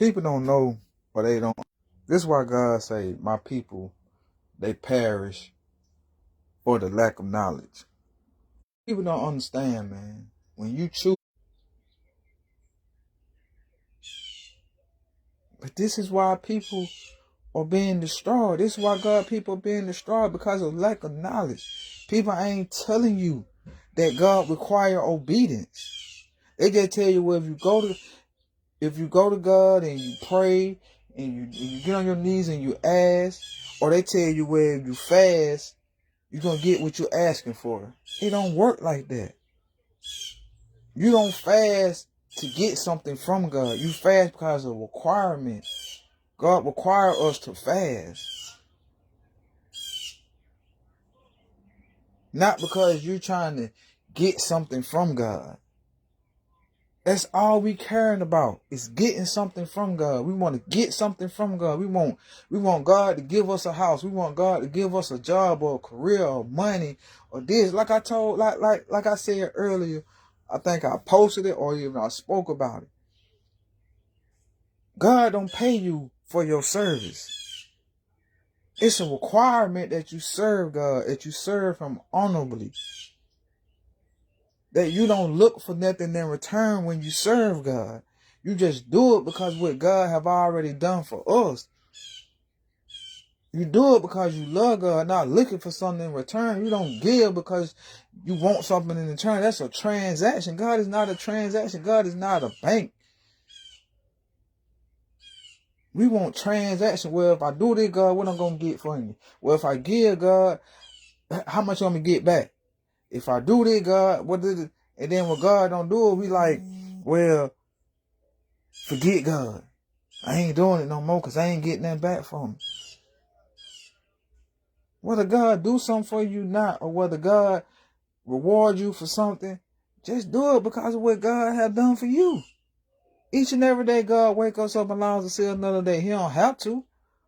People don't know or they don't. This is why God say, my people, they perish for the lack of knowledge. People don't understand, man. When you choose, but this is why people are being destroyed. This is why God people are being destroyed, because of lack of knowledge. People ain't telling you that God require obedience. They just tell you, well, if you go to God and you pray and you get on your knees and you ask, or they tell you, well, if you fast, you're gonna get what you're asking for. It don't work like that. You don't fast to get something from God. You fast because of requirement. God requires us to fast. Not because you're trying to get something from God. That's all we caring about, is getting something from God. We want to get something from God. We want God to give us a house. We want God to give us a job or a career or money or this. Like I said earlier, I think I posted it or even I spoke about it. God don't pay you for your service. It's a requirement that you serve God, that you serve Him honorably. That you don't look for nothing in return when you serve God. You just do it because what God have already done for us. You do it because you love God, not looking for something in return. You don't give because you want something in return. That's a transaction. God is not a transaction. God is not a bank. We want transaction. Well, if I do this, God, what I'm going to get from you? Well, if I give, God, how much I'm going to get back? If I do this, God, what did it? And then when God don't do it, we like, well, forget God. I ain't doing it no more because I ain't getting that back from him. Whether God do something for you not, or whether God reward you for something, just do it because of what God have done for you. Each and every day God wake us up and allows us to see another day. He don't have to,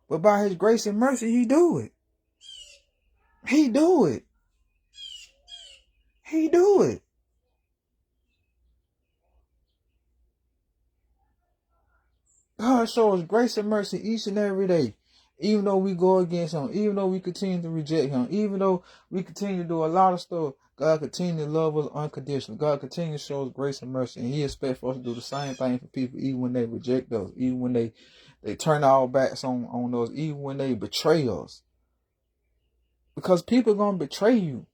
but by His grace and mercy, He do it. He do it. He do it. God shows grace and mercy each and every day. Even though we go against Him, even though we continue to reject Him, even though we continue to do a lot of stuff, God continue to love us unconditionally. God continue to show us grace and mercy. And He expects for us to do the same thing for people, even when they reject us, even when they turn our backs on us, even when they betray us. Because people are going to betray you.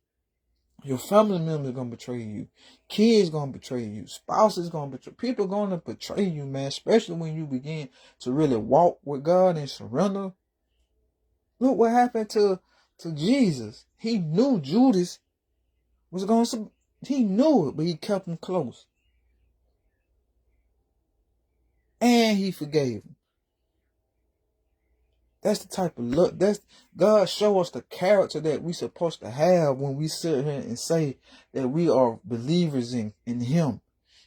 Your family members are going to betray you. Kids going to betray you. Spouses going to betray. People going to betray you, man. Especially when you begin to really walk with God and surrender. Look what happened to Jesus. He knew Judas was going to... He knew it, but he kept him close. And he forgave him. That's the type of look. That's God show us the character that we supposed to have when we sit here and say that we are believers in Him.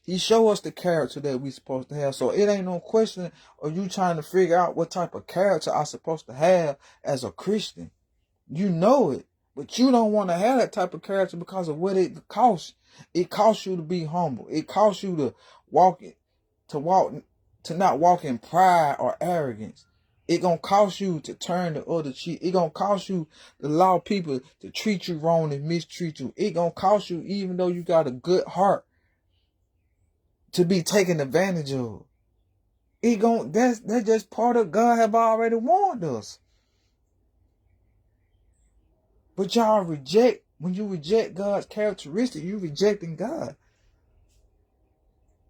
He show us the character that we supposed to have. So it ain't no question of you trying to figure out what type of character I'm supposed to have as a Christian. You know it, but you don't want to have that type of character because of what it costs. It costs you to be humble. It costs you to not walk in pride or arrogance. It gonna cost you to turn the other cheek. It gonna cost you to allow people to treat you wrong and mistreat you. It gonna cost you, even though you got a good heart, to be taken advantage of. That's just part of God have already warned us. But y'all when you reject God's characteristic, you rejecting God.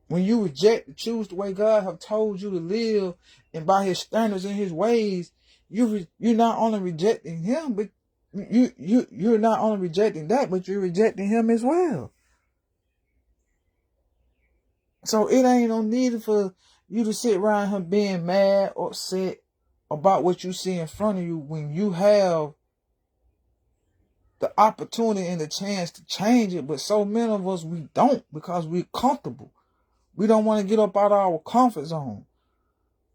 When you choose the way God have told you to live, and by His standards and His ways, you're not only rejecting Him, but you're not only rejecting that, but you're rejecting Him as well. So it ain't no need for you to sit around here being mad or upset about what you see in front of you when you have the opportunity and the chance to change it. But so many of us, we don't, because we're comfortable. We don't want to get up out of our comfort zone.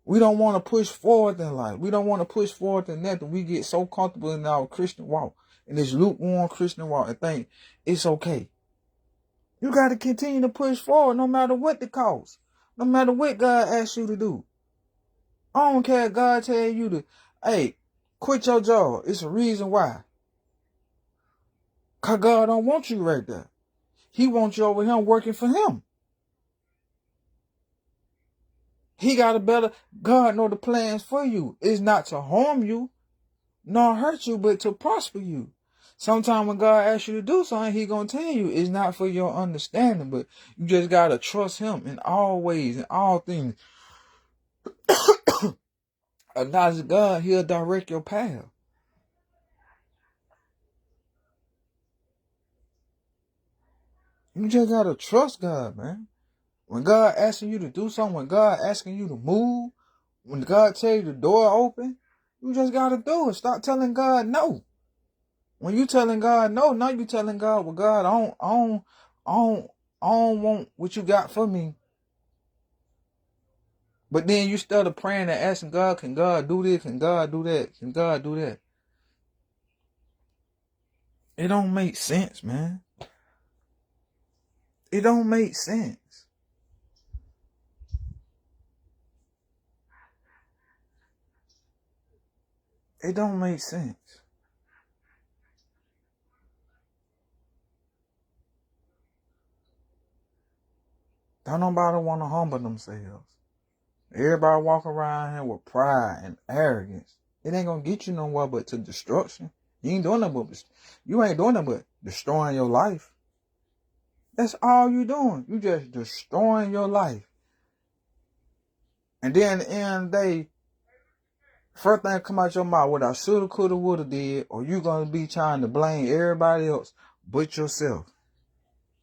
We don't want to push forward in life. We don't want to push forward in nothing. We get so comfortable in our Christian walk, in this lukewarm Christian walk, and think it's okay. You got to continue to push forward no matter what the cost. No matter what God asks you to do. I don't care if God tell you to, hey, quit your job. It's a reason why. Cause God don't want you right there. He wants you over here working for him. He got a better, God know the plans for you. It's not to harm you, nor hurt you, but to prosper you. Sometimes when God asks you to do something, he gonna tell you it's not for your understanding, but you just gotta trust him in all ways, in all things. Acknowledge God, he'll direct your path. You just gotta trust God, man. When God asking you to do something, when God asking you to move, when God tell you the door open, you just gotta do it. Stop telling God no. When you telling God no, now you telling God, well, God, I don't want what you got for me. But then you started praying and asking God, can God do this? Can God do that? Can God do that? It don't make sense, man. It don't make sense. It don't make sense. Don't nobody want to humble themselves. Everybody walk around here with pride and arrogance. It ain't gonna get you nowhere but to destruction. You ain't doing nothing but destroying your life. That's all you doing. You just destroying your life. And then at the end of the day, first thing come out your mouth, what I shoulda, coulda, woulda did, or you gonna be trying to blame everybody else but yourself.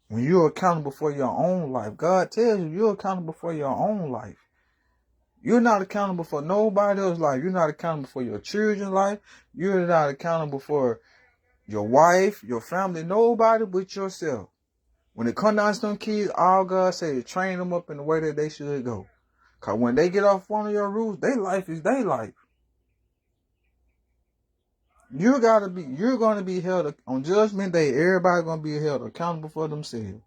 When you're accountable for your own life, God tells you you're accountable for your own life. You're not accountable for nobody else's life. You're not accountable for your children's life. You're not accountable for your wife, your family, nobody but yourself. When it comes down to them kids, all God says is train them up in the way that they should go. Because when they get off one of your rules, their life is their life. You're going to be held on judgment day. Everybody going to be held accountable for themselves.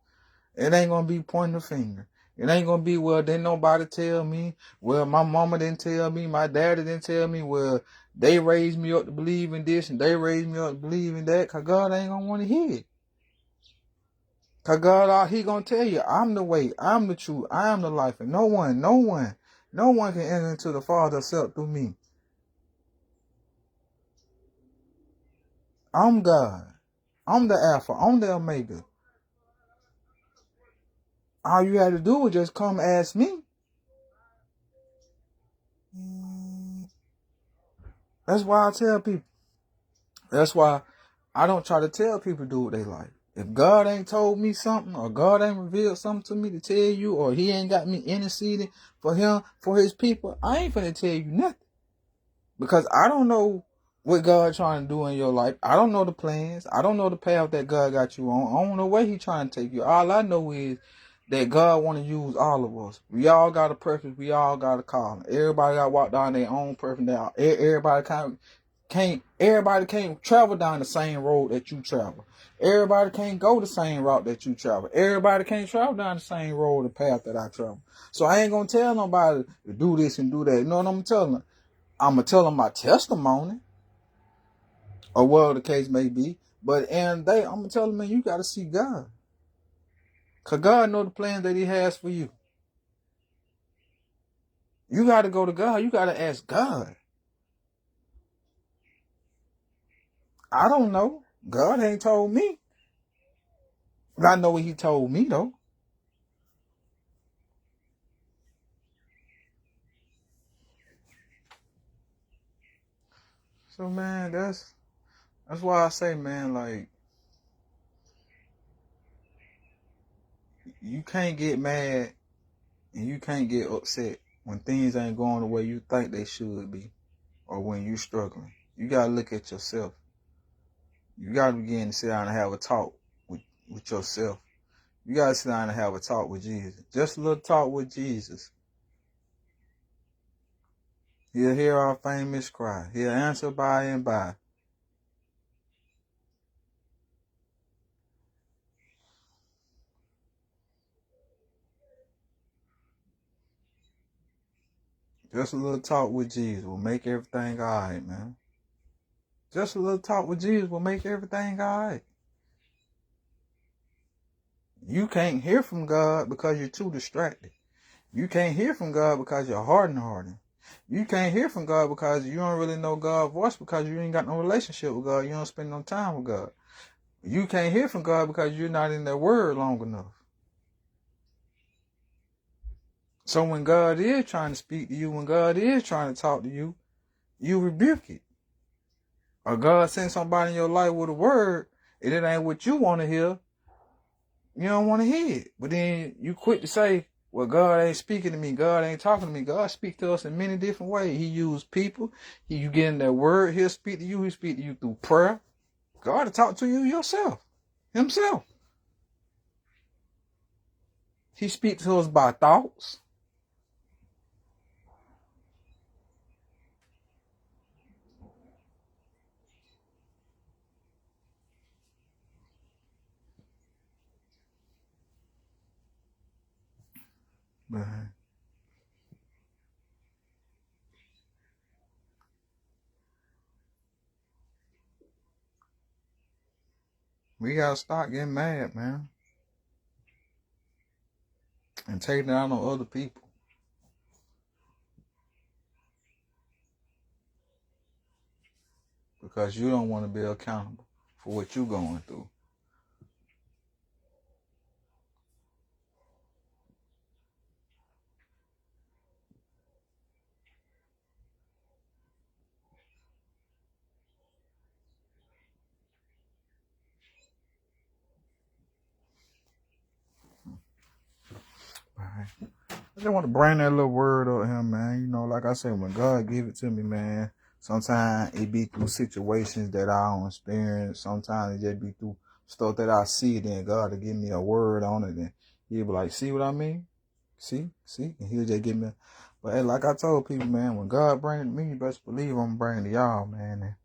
It ain't going to be pointing the finger. It ain't going to be, well, didn't nobody tell me. Well, my mama didn't tell me. My daddy didn't tell me. Well, they raised me up to believe in this and they raised me up to believe in that. Because God ain't going to want to hear it. Because God, he going to tell you, I'm the way, I'm the truth, I am the life. And no one can enter into the Father except through me. I'm God. I'm the Alpha. I'm the Omega. All you had to do was just come ask me. That's why I tell people. That's why I don't try to tell people to do what they like. If God ain't told me something, or God ain't revealed something to me to tell you, or he ain't got me interceding for him, for his people, I ain't finna tell you nothing. Because I don't know what God trying to do in your life. I don't know the plans. I don't know the path that God got you on. I don't know where he trying to take you. All I know is that God want to use all of us. We all got a purpose. We all got a calling. Everybody got to walk down their own purpose. Everybody can't travel down the same road that you travel. Everybody can't go the same route that you travel. Everybody can't travel down the same road or path that I travel. So I ain't gonna tell nobody to do this and do that. You know what I'm telling them? I'm going to tell them my testimony, or whatever the case may be. But and I'm going to tell them, man, you got to see God. Because God knows the plans that he has for you. You got to go to God. You got to ask God. I don't know. God ain't told me. But I know what he told me, though. So, man, that's why I say, man, like, you can't get mad and you can't get upset when things ain't going the way you think they should be, or when you're struggling. You got to look at yourself. You got to begin to sit down and have a talk with yourself. You got to sit down and have a talk with Jesus. Just a little talk with Jesus. He'll hear our famous cry. He'll answer by and by. Just a little talk with Jesus will make everything alright, man. Just a little talk with Jesus will make everything alright. You can't hear from God because you're too distracted. You can't hear from God because you're hardened. You can't hear from God because you don't really know God's voice, because you ain't got no relationship with God. You don't spend no time with God. You can't hear from God because you're not in that word long enough. So when God is trying to speak to you, when God is trying to talk to you, you rebuke it. Or God sends somebody in your life with a word, and it ain't what you want to hear, you don't want to hear it. But then you quick to say, well, God ain't speaking to me. God ain't talking to me. God speaks to us in many different ways. He uses people. You get in that word, he'll speak to you. He'll speak to you through prayer. God will talk to you himself. He speaks to us by thoughts. But we got to stop getting mad, man, and taking it out on other people. Because you don't want to be accountable for what you're going through. All right. I just want to bring that little word up here, man. You know, like I said, when God give it to me, man, sometimes it be through situations that I don't experience. Sometimes it just be through stuff that I see. Then God will give me a word on it, and he'll be like, see what I mean? See? And he'll just give me. But hey, like I told people, man, when God bring it to me, you best believe I'm bringing it to y'all, man. And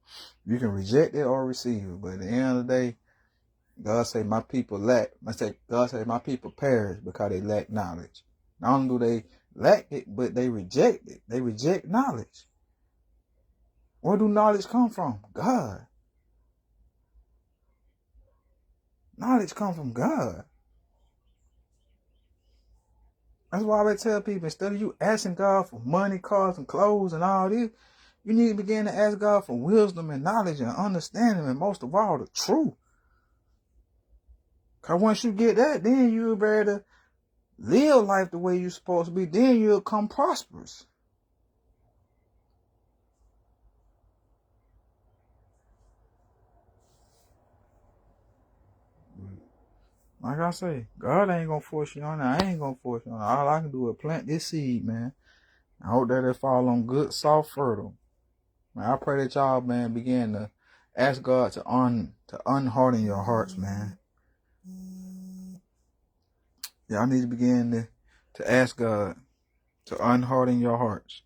you can reject it or receive it. But at the end of the day, God say my people God say my people perish because they lack knowledge. Not only do they lack it, but they reject it. They reject knowledge. Where do knowledge come from? God. Knowledge comes from God. That's why I tell people, instead of you asking God for money, cars, and clothes and all this, you need to begin to ask God for wisdom and knowledge and understanding, and most of all, the truth. Because once you get that, then you'll be able to live life the way you're supposed to be. Then you'll come prosperous. Like I say, God ain't gonna force you on it. I ain't gonna force you on it. All I can do is plant this seed, man. I hope that it fall on good, soft, fertile. Man, I pray that y'all, man, begin to ask God to unharden your hearts, man. Y'all need to begin to ask God to unharden your hearts,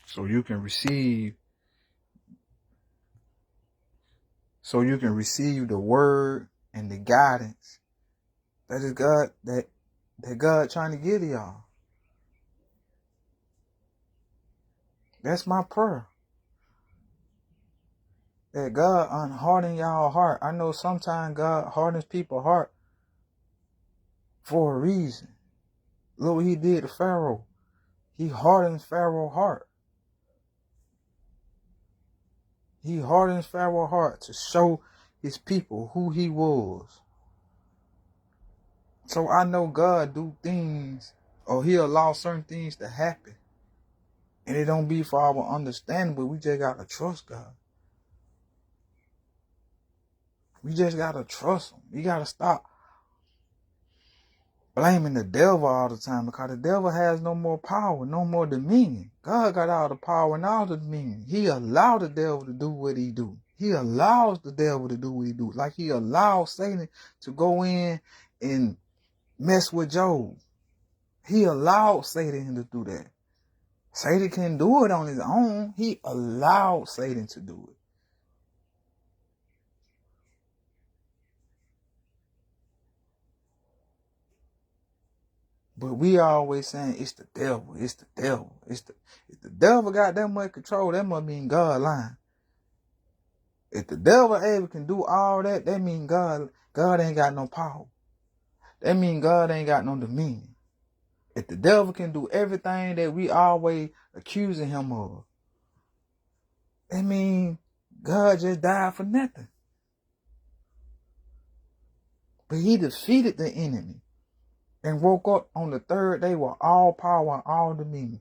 so you can receive the word and the guidance that is God that God trying to give to y'all. That's my prayer. That God unharden y'all heart. I know sometimes God hardens people's heart for a reason. Look what he did to Pharaoh. He hardened Pharaoh's heart. He hardens Pharaoh's heart to show his people who he was. So I know God do things, or he'll allow certain things to happen. And it don't be for our understanding, but we just gotta trust God. We just gotta trust him. We gotta stop blaming the devil all the time, because the devil has no more power, no more dominion. God got all the power and all the dominion. He allowed the devil to do what he do. He allows the devil to do what he do. Like he allowed Satan to go in and mess with Job. He allowed Satan to do that. Satan can do it on his own. He allowed Satan to do it. But we always saying it's the devil, it's the devil. If the devil got that much control, that must mean God lying. If the devil ever can do all that, that means God ain't got no power. That means God ain't got no dominion. If the devil can do everything that we always accusing him of, that means God just died for nothing. But he defeated the enemy and woke up on the third day with all power and all dominion.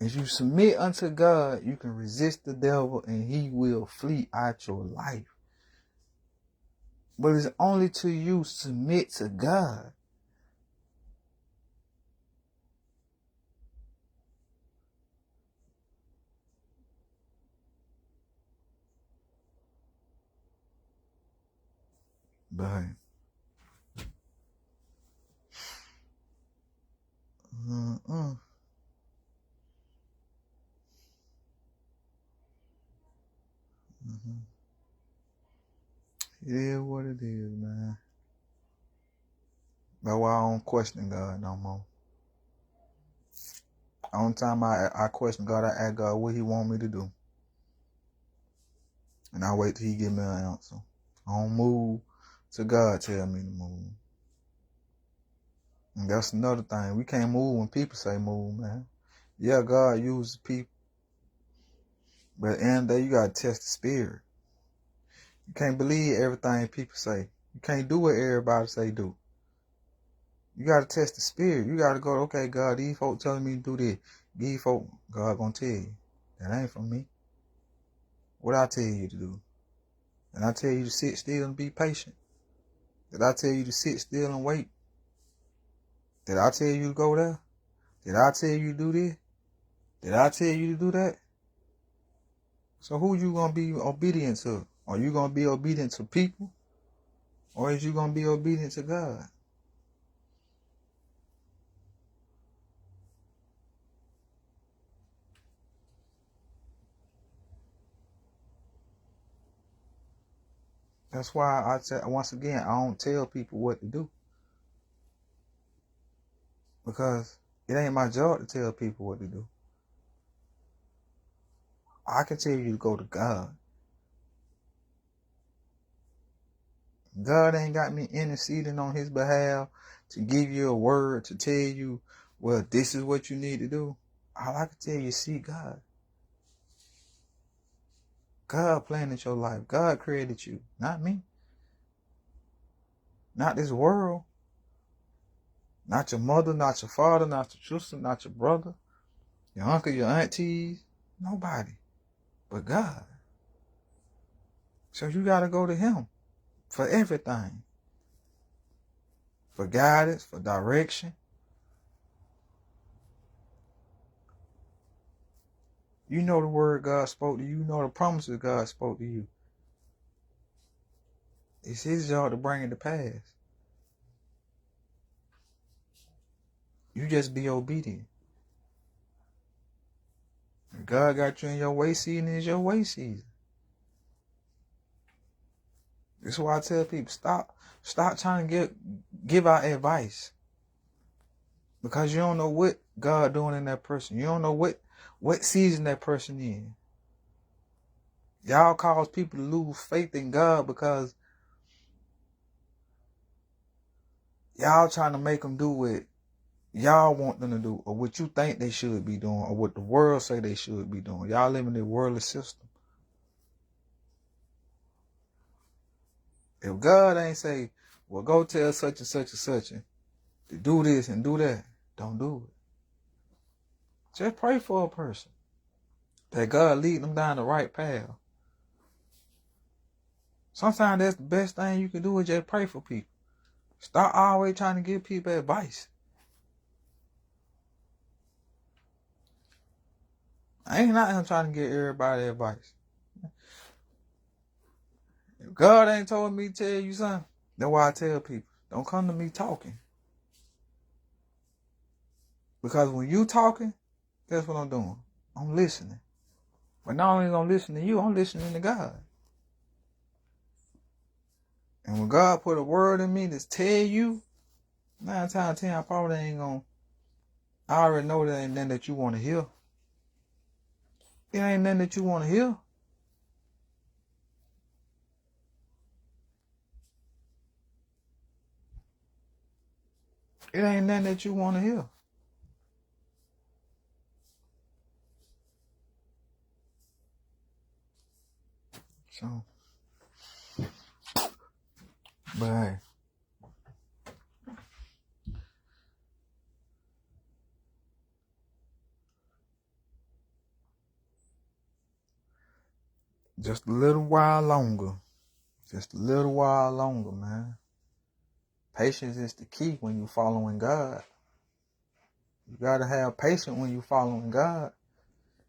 As you submit unto God, you can resist the devil and he will flee out your life. But it's only till you submit to God. But it is what it is, man. That's why I don't question God no more. The only time I question God, I ask God what he want me to do. And I wait till he give me an answer. I don't move till God tell me to move. And that's another thing. We can't move when people say move, man. Yeah, God uses people. But at the end of the day, you got to test the spirit. You can't believe everything people say. You can't do what everybody say do. You got to test the spirit. You got to go, okay, God, these folk telling me to do this. These folk, God gonna tell you. That ain't from me. What I tell you to do? And I tell you to sit still and be patient? Did I tell you to sit still and wait? Did I tell you to go there? Did I tell you to do this? Did I tell you to do that? So who you going to be obedient to? Are you going to be obedient to people? Or is you going to be obedient to God? That's why I say, once again, I don't tell people what to do. Because it ain't my job to tell people what to do. I can tell you to go to God. God ain't got me interceding on his behalf to give you a word, to tell you, well, this is what you need to do. All I can tell you is see God. God planned your life. God created you, not me. Not this world. Not your mother, not your father, not your sister, not your brother, your uncle, your aunties. Nobody but God. So you got to go to him for everything. For guidance, for direction. You know the word God spoke to you. You know the promises God spoke to you. It's his job to bring it to pass. You just be obedient. If God got you in your way season, it's your way season. That's why I tell people, stop trying to give out advice. Because you don't know what God doing in that person. You don't know what season that person in. Y'all cause people to lose faith in God because y'all trying to make them do what y'all want them to do, or what you think they should be doing, or what the world say they should be doing. Y'all live in a worldly system. If God ain't say, well, go tell such and such and such to do this and do that, don't do it. Just pray for a person that God lead them down the right path. Sometimes that's the best thing you can do is just pray for people. Stop always trying to give people advice. I ain't out here trying to give everybody advice. If God ain't told me to tell you something, that's why I tell people, don't come to me talking. Because when you talking, guess what I'm doing? I'm listening. But not only am I listening to you, I'm listening to God. And when God put a word in me to tell you, 9 times out of 10, I probably ain't gonna. I already know that ain't nothing that you want to hear. It ain't nothing that you want to hear. It ain't nothing that you want to hear. So, but hey, just a little while longer. Just a little while longer, man. Patience is the key when you following God. You gotta have patience when you following God.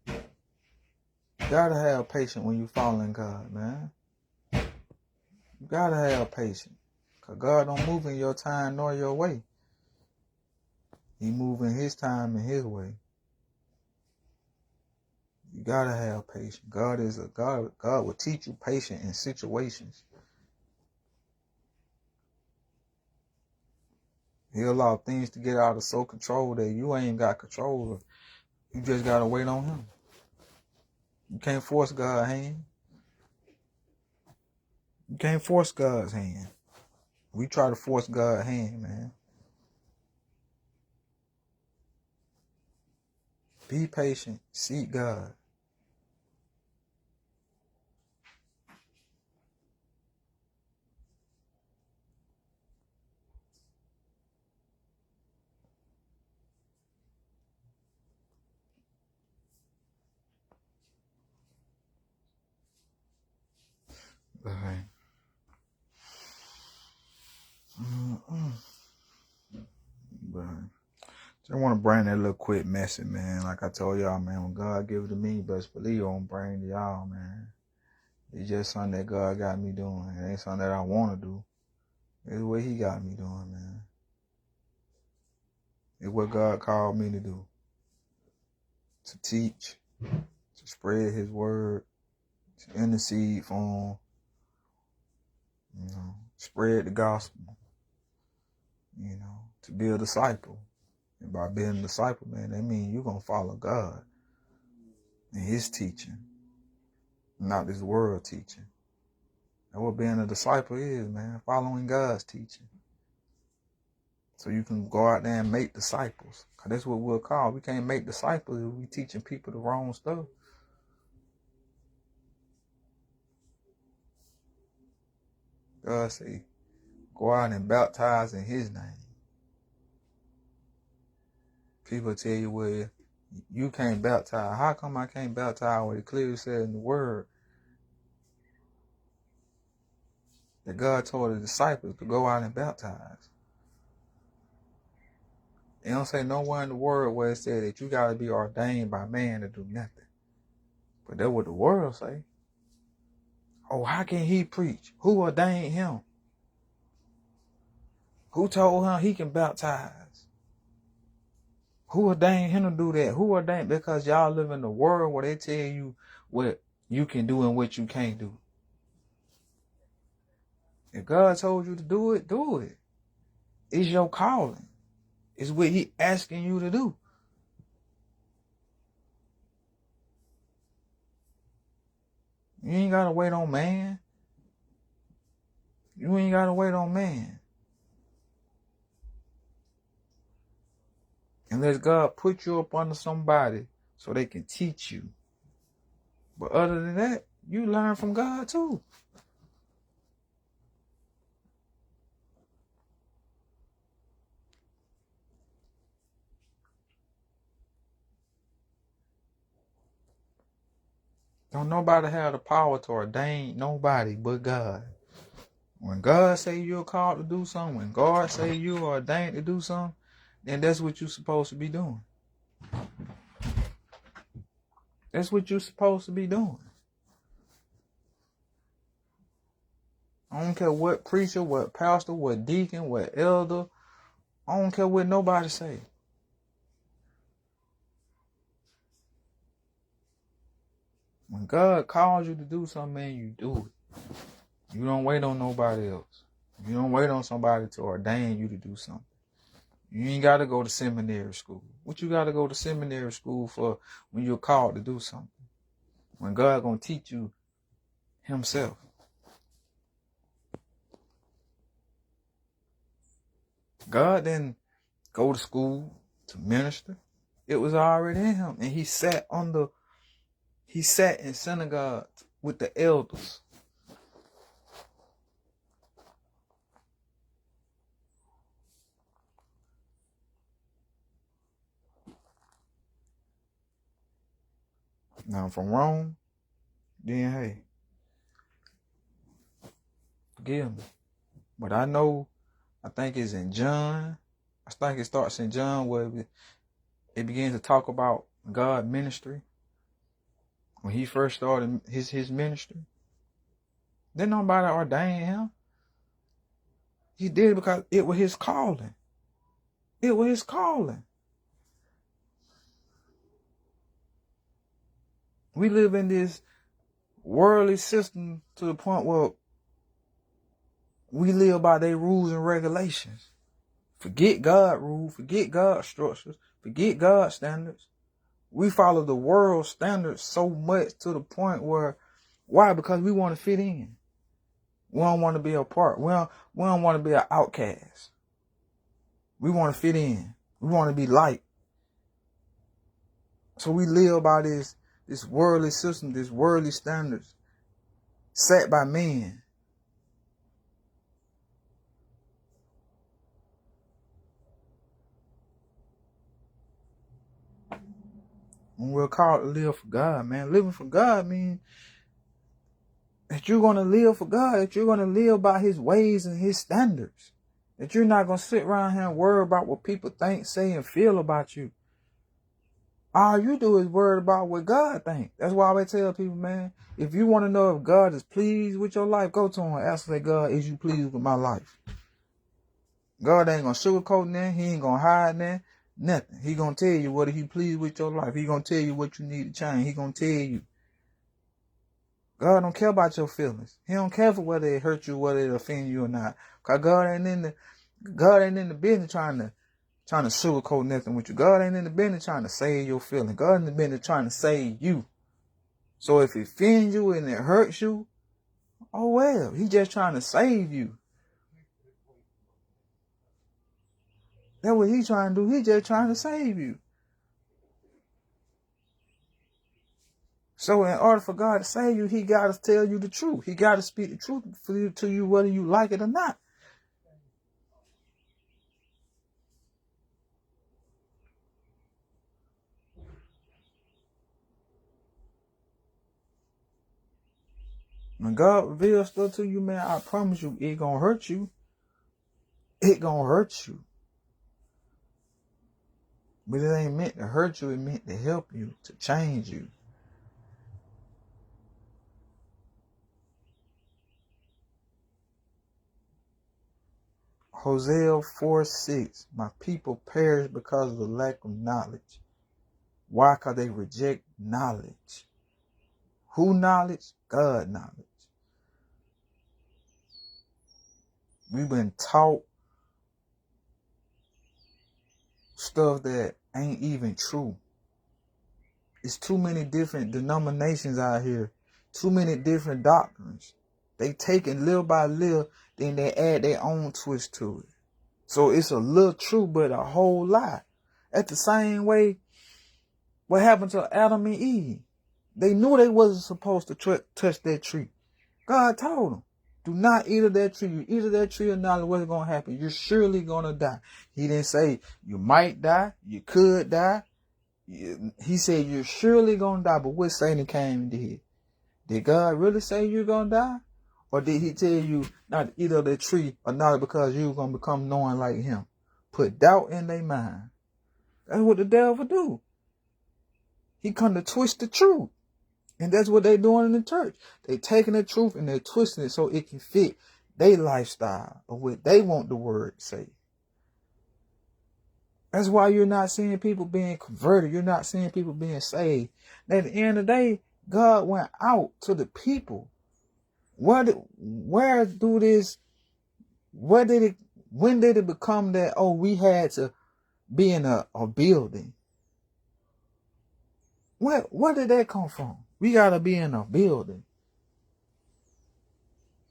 You gotta have patience when you following God, man. You gotta have patience. Cause God don't move in your time nor your way. He move in his time and his way. You gotta have patience. God is a God. God will teach you patience in situations. He'll allow things to get out of so control that you ain't got control of. You just gotta wait on him. You can't force God's hand. You can't force God's hand. We try to force God's hand, man. Be patient. Seek God. Okay. But just want to bring that little quick message, man. Like I told y'all, man, when God give it to me, best believe I'm bring it to y'all, man. It's just something that God got me doing. It ain't something that I want to do. It's what he got me doing, man. It's what God called me to do. To teach, to spread his word, to intercede for him, spread the gospel, to be a disciple. And by being a disciple, man, that means you're going to follow God and his teaching, not this world teaching. That's what being a disciple is, man, following God's teaching. So you can go out there and make disciples. Because that's what we're called. We can't make disciples if we teaching people the wrong stuff. God say, go out and baptize in his name. People tell you, well, you can't baptize. How come I can't baptize when it clearly says in the word that God told the disciples to go out and baptize? It don't say nowhere in the word where it said that you got to be ordained by man to do nothing. But that's what the world say. Oh, how can he preach? Who ordained him? Who told him he can baptize? Who ordained him to do that? Who ordained? Because y'all live in the world where they tell you what you can do and what you can't do. If God told you to do it, do it. It's your calling. It's what he asking you to do. You ain't got to wait on man. You ain't got to wait on man. Unless God put you up under somebody so they can teach you. But other than that, you learn from God too. Don't nobody have the power to ordain nobody but God. When God say you're called to do something, when God say you are ordained to do something, then that's what you're supposed to be doing. That's what you're supposed to be doing. I don't care what preacher, what pastor, what deacon, what elder. I don't care what nobody say. When God calls you to do something, man, you do it. You don't wait on nobody else. You don't wait on somebody to ordain you to do something. You ain't got to go to seminary school. What you got to go to seminary school for when you're called to do something? When God gonna teach you himself. God didn't go to school to minister. It was already in him. And he sat in synagogue with the elders. Now I'm from Rome, then hey, forgive me. But I think it's in John. I think it starts in John where it begins to talk about God ministry. When he first started his ministry, didn't nobody ordain him. He did it because it was his calling. It was his calling. We live in this worldly system to the point where we live by their rules and regulations. Forget God rules, forget God structures, forget God standards. We follow the world standards so much to the point where, why? Because we want to fit in. We don't want to be a part. We don't want to be an outcast. We want to fit in. We want to be light. So we live by this worldly system, this worldly standards set by men. When we're called to live for God, man. Living for God means that you're going to live for God, that you're going to live by his ways and his standards. That you're not going to sit around here and worry about what people think, say, and feel about you. All you do is worry about what God thinks. That's why I tell people, man, if you want to know if God is pleased with your life, go to him and ask, say, God, is you pleased with my life? God ain't going to sugarcoat nothing. He ain't going to hide nothing. He going to tell you whether he pleased with your life. He going to tell you what you need to change. He going to tell you. God don't care about your feelings. He don't care for whether it hurt you, whether it offend you or not. Cause God ain't in the business trying to sugarcoat nothing with you. God ain't in the business trying to save your feelings. God in the business trying to save you. So if it offends you and it hurts you, oh well, he just trying to save you. That's what he trying to do. He just trying to save you. So in order for God to save you, he got to tell you the truth. He got to speak the truth to you whether you like it or not. When God reveals stuff to you, man, I promise you, it gonna hurt you. It gonna hurt you. But it ain't meant to hurt you. It meant to help you, to change you. Hosea 4:6. My people perish because of the lack of knowledge. Why? Because they reject knowledge. Who knowledge? God knowledge. We've been taught stuff that ain't even true. It's too many different denominations out here. Too many different doctrines. They take it little by little, then they add their own twist to it. So it's a little true, but a whole lie. At the same way, what happened to Adam and Eve? They knew they wasn't supposed to touch that tree. God told them, do not eat of that tree. You eat of that tree or not, what's going to happen? You're surely going to die. He didn't say you might die, you could die. He said you're surely going to die. But what Satan came and did? Did God really say you're going to die? Or did he tell you not to eat of that tree or not because you're going to become knowing like him? Put doubt in their mind. That's what the devil do. He come to twist the truth. And that's what they're doing in the church. They taking the truth and they're twisting it so it can fit their lifestyle or what they want the word to say. That's why you're not seeing people being converted. You're not seeing people being saved. And at the end of the day, God went out to the people. When did it become that, we had to being a building. Where did that come from? We gotta be in a building.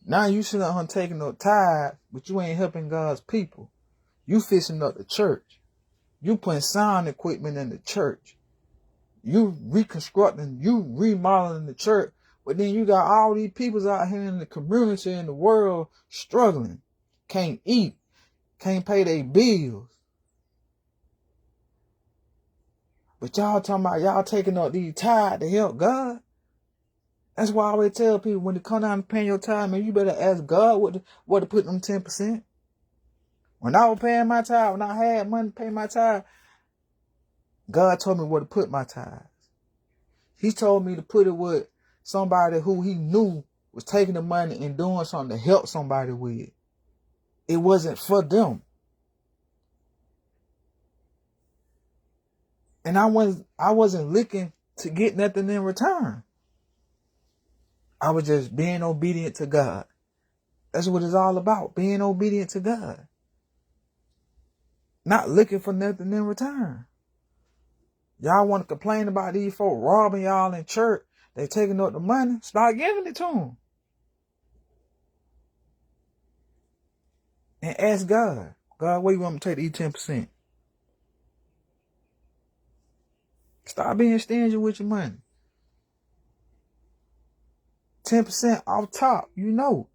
Now you sitting on taking no tithe, but you ain't helping God's people. You fixing up the church. You putting sound equipment in the church. You reconstructing, you remodeling the church. But then you got all these people out here in the community, in the world, struggling. Can't eat. Can't pay their bills. But y'all talking about y'all taking up these tithes to help God. That's why I always tell people, when they come down and paying your tithe, man, you better ask God what to put them 10%. When I was paying my tithe, when I had money to pay my tithe, God told me where to put my tithes. He told me to put it with somebody who he knew was taking the money and doing something to help somebody with. It wasn't for them. And I wasn't looking to get nothing in return. I was just being obedient to God. That's what it's all about, being obedient to God. Not looking for nothing in return. Y'all want to complain about these folk robbing y'all in church. They taking up the money. Start giving it to them. And ask God, God, where you want me to take these 10%? Stop being stingy with your money. 10% off top, you know.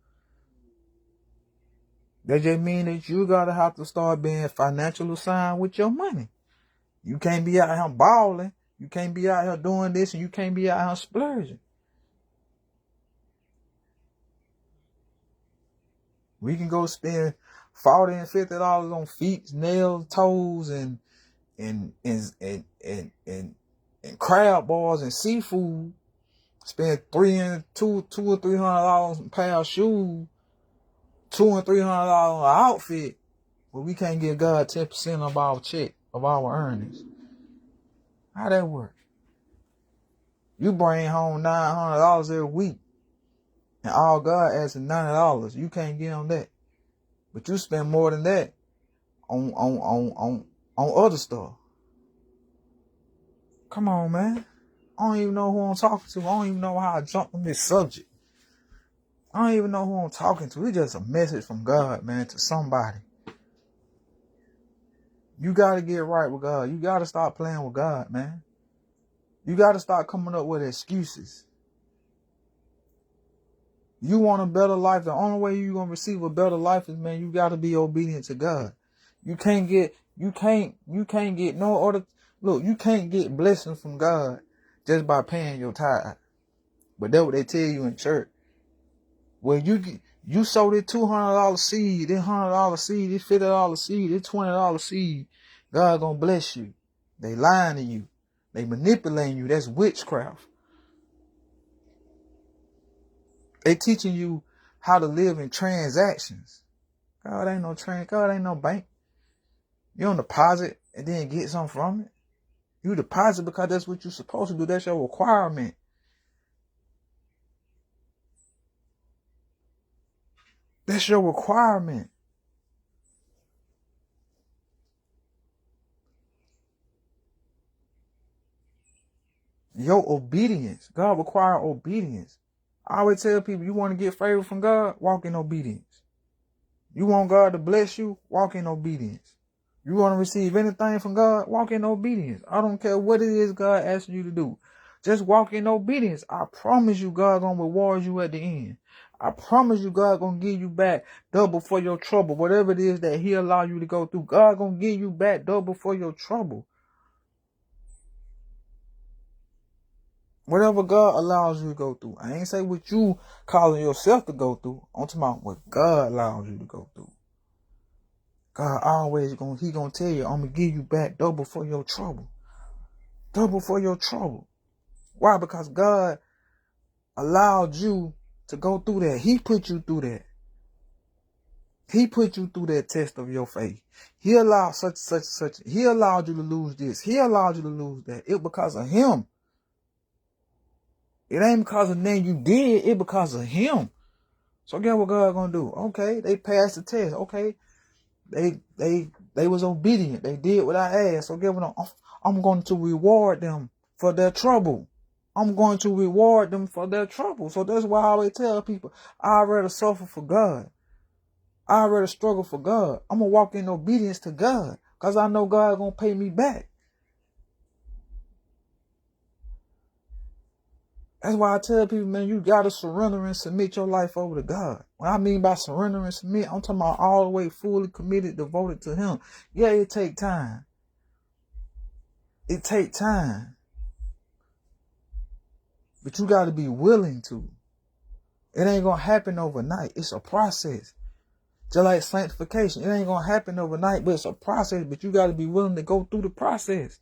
That just means that you gotta have to start being financially sound with your money. You can't be out here balling. You can't be out here doing this, and you can't be out here splurging. We can go spend $40 and $50 on feet, nails, toes, and crab balls and seafood. Spend $200 or $300 on a pair of shoes, $200 and $300 on an outfit, but we can't give God 10% of our check, of our earnings. How that work? You bring home $900 every week, and all God asks is $90. You can't give him that, but you spend more than that on other stuff. Come on, man. I don't even know who I'm talking to. I don't even know how I jumped on this subject. I don't even know who I'm talking to. It's just a message from God, man, to somebody. You got to get right with God. You got to stop playing with God, man. You got to start coming up with excuses. You want a better life. The only way you're going to receive a better life is, man, you got to be obedient to God. You can't get no other. Look, you can't get blessings from God just by paying your tithe. But that's what they tell you in church. Well, you sow this $200 seed, this $100 seed, this $50 seed, this $20 seed, God gonna bless you. They lying to you. They manipulating you. That's witchcraft. They teaching you how to live in transactions. God ain't no bank. You don't deposit and then get something from it. You deposit because that's what you're supposed to do. That's your requirement. That's your requirement. Your obedience. God requires obedience. I always tell people, you want to get favor from God, walk in obedience. You want God to bless you, walk in obedience. You want to receive anything from God, walk in obedience. I don't care what it is God asks you to do. Just walk in obedience. I promise you God gonna reward you at the end. I promise you God gonna give you back double for your trouble. Whatever it is that he allow you to go through, God gonna give you back double for your trouble. Whatever God allows you to go through. I ain't say what you calling yourself to go through. I'm talking about what God allows you to go through. God always he gonna tell you, I'm gonna give you back double for your trouble. Double for your trouble. Why? Because God allowed you to go through that. He put you through that. He put you through that test of your faith. He allowed such. He allowed you to lose this. He allowed you to lose that. It because of him. It ain't because of nothing you did. It because of him. So guess what God gonna do? Okay, they passed the test. Okay, They was obedient. They did what I asked. So give them. I'm going to reward them for their trouble. I'm going to reward them for their trouble. So that's why I always tell people, I'd rather suffer for God. I'd rather struggle for God. I'm going to walk in obedience to God because I know God going to pay me back. That's why I tell people, man, you got to surrender and submit your life over to God. What I mean by surrender and submit, I'm talking about all the way fully committed, devoted to Him. Yeah, it take time. It take time. But you got to be willing to. It ain't going to happen overnight. It's a process. Just like sanctification. It ain't going to happen overnight, but it's a process. But you got to be willing to go through the process.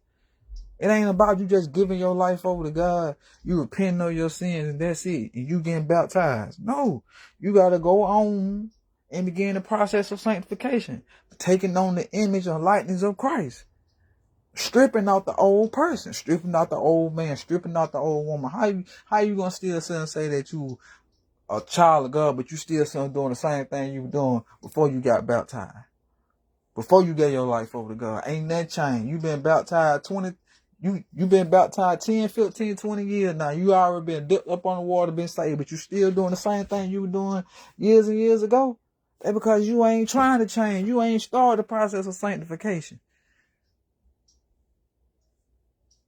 It ain't about you just giving your life over to God. You repenting of your sins and that's it. And you getting baptized. No. You got to go on and begin the process of sanctification. Taking on the image and likeness of Christ. Stripping out the old person. Stripping out the old man. Stripping out the old woman. How you going to still say that you a child of God, but you still doing the same thing you were doing before you got baptized? Before you gave your life over to God. Ain't that changed. You been baptized 10, 15, 20 years now. You already been dipped up on the water, been saved, but you still doing the same thing you were doing years and years ago. That's because you ain't trying to change. You ain't started the process of sanctification.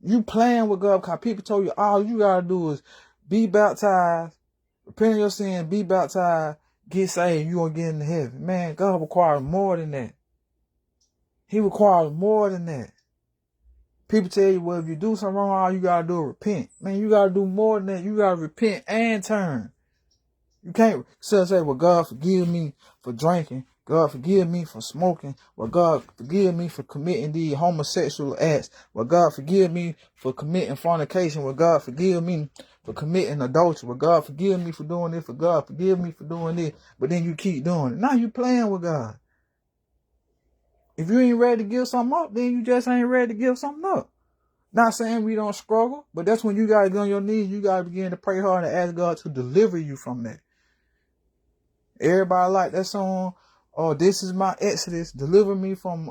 You playing with God because people told you all you gotta do is be baptized, repent of your sin, be baptized, get saved, you gonna get into heaven. Man, God requires more than that. He requires more than that. People tell you, well, if you do something wrong, all you gotta do is repent. Man, you gotta do more than that. You gotta repent and turn. You can't say, well, God forgive me for drinking. God forgive me for smoking. Well, God forgive me for committing these homosexual acts. Well, God forgive me for committing fornication. Well, God forgive me for committing adultery. Well, God forgive me for doing this. For God forgive me for doing this. But then you keep doing it. Now you playing with God. If you ain't ready to give something up, then you just ain't ready to give something up. Not saying we don't struggle, but that's when you got to get on your knees. You got to begin to pray hard and ask God to deliver you from that. Everybody like that song, oh, this is my Exodus, deliver me from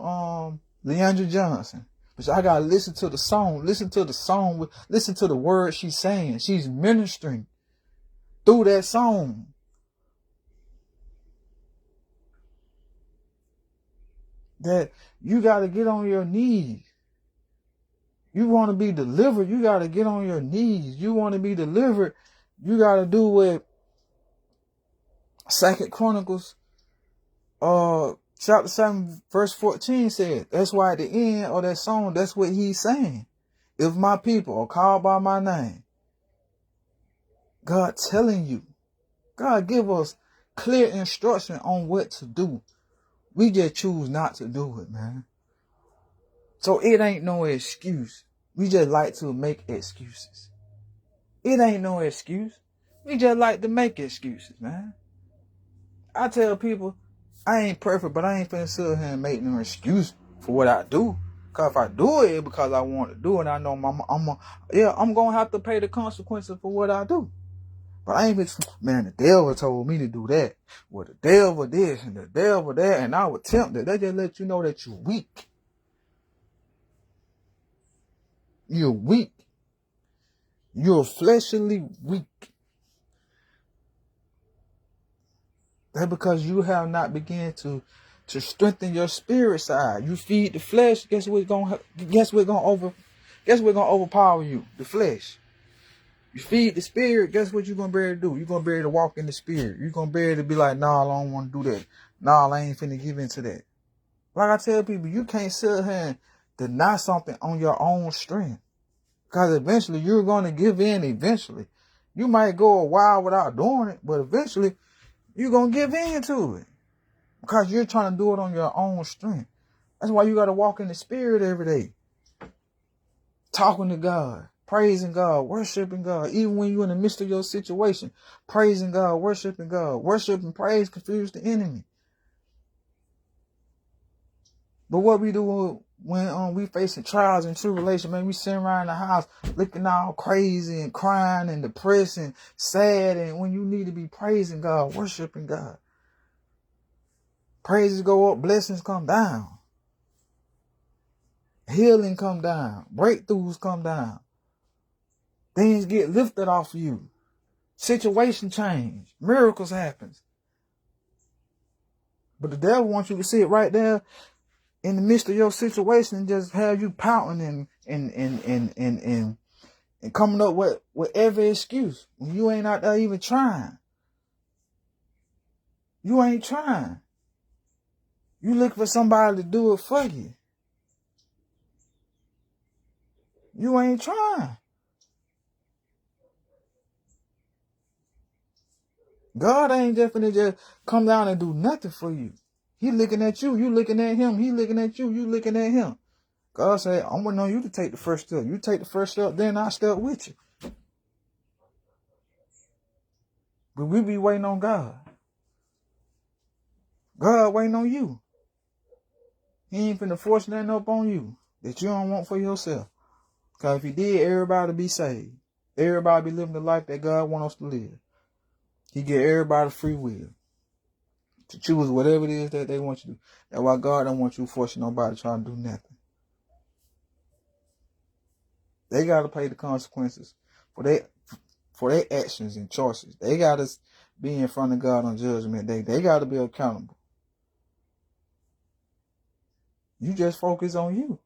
Leandra Johnson. But I gotta listen to the song, listen to the words she's saying. She's ministering through that song. That you gotta get on your knees. You want to be delivered, you gotta get on your knees. You want to be delivered, you gotta do what 2 Chronicles chapter 7 verse 14 said. That's why at the end of that song, that's what he's saying. If my people are called by my name, God telling you, God give us clear instruction on what to do. We just choose not to do it, man. So it ain't no excuse. We just like to make excuses. It ain't no excuse. We just like to make excuses, man. I tell people, I ain't perfect, but I ain't finna sit here and make no excuse for what I do. Cause if I do it, it's because I want to do it. And I know I'm gonna have to pay the consequences for what I do. But I ain't been, man, the devil told me to do that. Well, the devil this and the devil that, and I was tempted. They just let you know that you're weak. You're weak. You're fleshly weak. That's because you have not begun to strengthen your spirit side. You feed the flesh. Guess what's gonna overpower you? The flesh. You feed the spirit. Guess what you're gonna be able to do? You're gonna be able to walk in the spirit. You're gonna be able to be like, nah, I don't want to do that. Nah, I ain't finna give into that. Like I tell people, you can't sit here and deny something on your own strength. Because eventually you're going to give in eventually. You might go a while without doing it, but eventually you're going to give in to it. Because you're trying to do it on your own strength. That's why you got to walk in the spirit every day. Talking to God, praising God, worshiping God. Even when you're in the midst of your situation, praising God, worshiping God. Worship and praise confuse the enemy. But what we do when we facing trials and tribulation, man, we sitting around the house looking all crazy and crying and depressed and sad, and when you need to be praising God, worshiping God. Praises go up, blessings come down. Healing come down. Breakthroughs come down. Things get lifted off of you. Situation change. Miracles happen. But the devil wants you to sit right there in the midst of your situation and just have you pouting and coming up with every excuse when you ain't out there even trying. You ain't trying. You look for somebody to do it for you. You ain't trying. God ain't just finna just come down and do nothing for you. He looking at you. You looking at him. He looking at you. You looking at him. God said, I'm waiting on you to take the first step. You take the first step, then I step with you. But we be waiting on God. God waiting on you. He ain't finna force nothing up on you that you don't want for yourself. Because if he did, everybody be saved. Everybody be living the life that God wants us to live. He give everybody free will to choose whatever it is that they want you to do. That's why God don't want you forcing nobody trying to do nothing. They got to pay the consequences for their actions and choices. They got to be in front of God on judgment day. They got to be accountable. You just focus on you.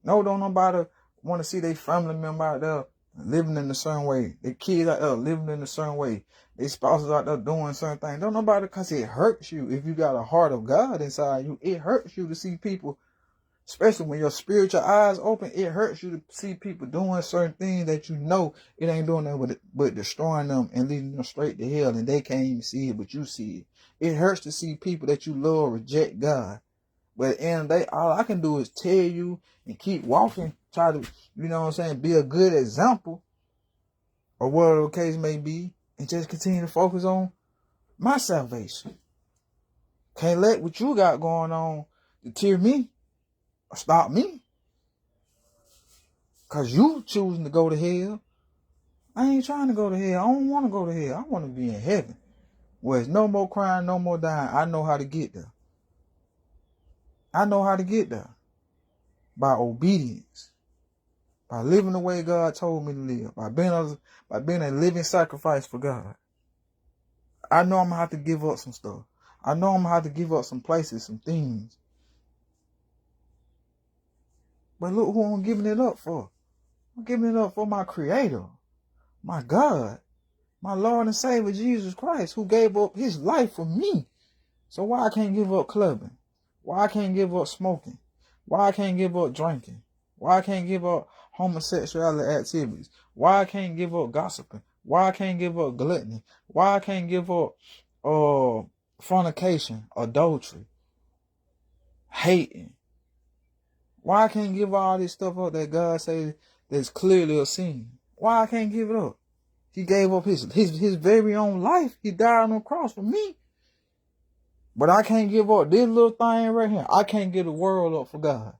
No, don't nobody want to see their family member out there living in a certain way. Their kids out there living in a certain way. Their spouses out there doing certain things. Don't nobody, because it hurts you. If you got a heart of God inside you, it hurts you to see people, especially when your spiritual eyes open, it hurts you to see people doing certain things that you know it ain't doing that but destroying them and leading them straight to hell, and they can't even see it, but you see it. It hurts to see people that you love reject God. But at the end of the day, all I can do is tell you and keep walking, try to, be a good example or whatever the case may be, and just continue to focus on my salvation. Can't let what you got going on deter me or stop me. Because you choosing to go to hell. I ain't trying to go to hell. I don't want to go to hell. I want to be in heaven. Where there's no more crying, no more dying. I know how to get there. I know how to get there. By obedience. By living the way God told me to live. By being a living sacrifice for God. I know I'm going to have to give up some stuff. I know I'm going to have to give up some places, some things. But look who I'm giving it up for. I'm giving it up for my Creator. My God. My Lord and Savior Jesus Christ, who gave up his life for me. So why I can't give up clubbing? Why I can't give up smoking? Why I can't give up drinking? Why I can't give up homosexuality activities? Why I can't give up gossiping? Why I can't give up gluttony? Why I can't give up fornication, adultery, hating? Why I can't give all this stuff up that God says that's clearly a sin? Why I can't give it up? He gave up his very own life. He died on the cross for me. But I can't give up this little thing right here. I can't give the world up for God.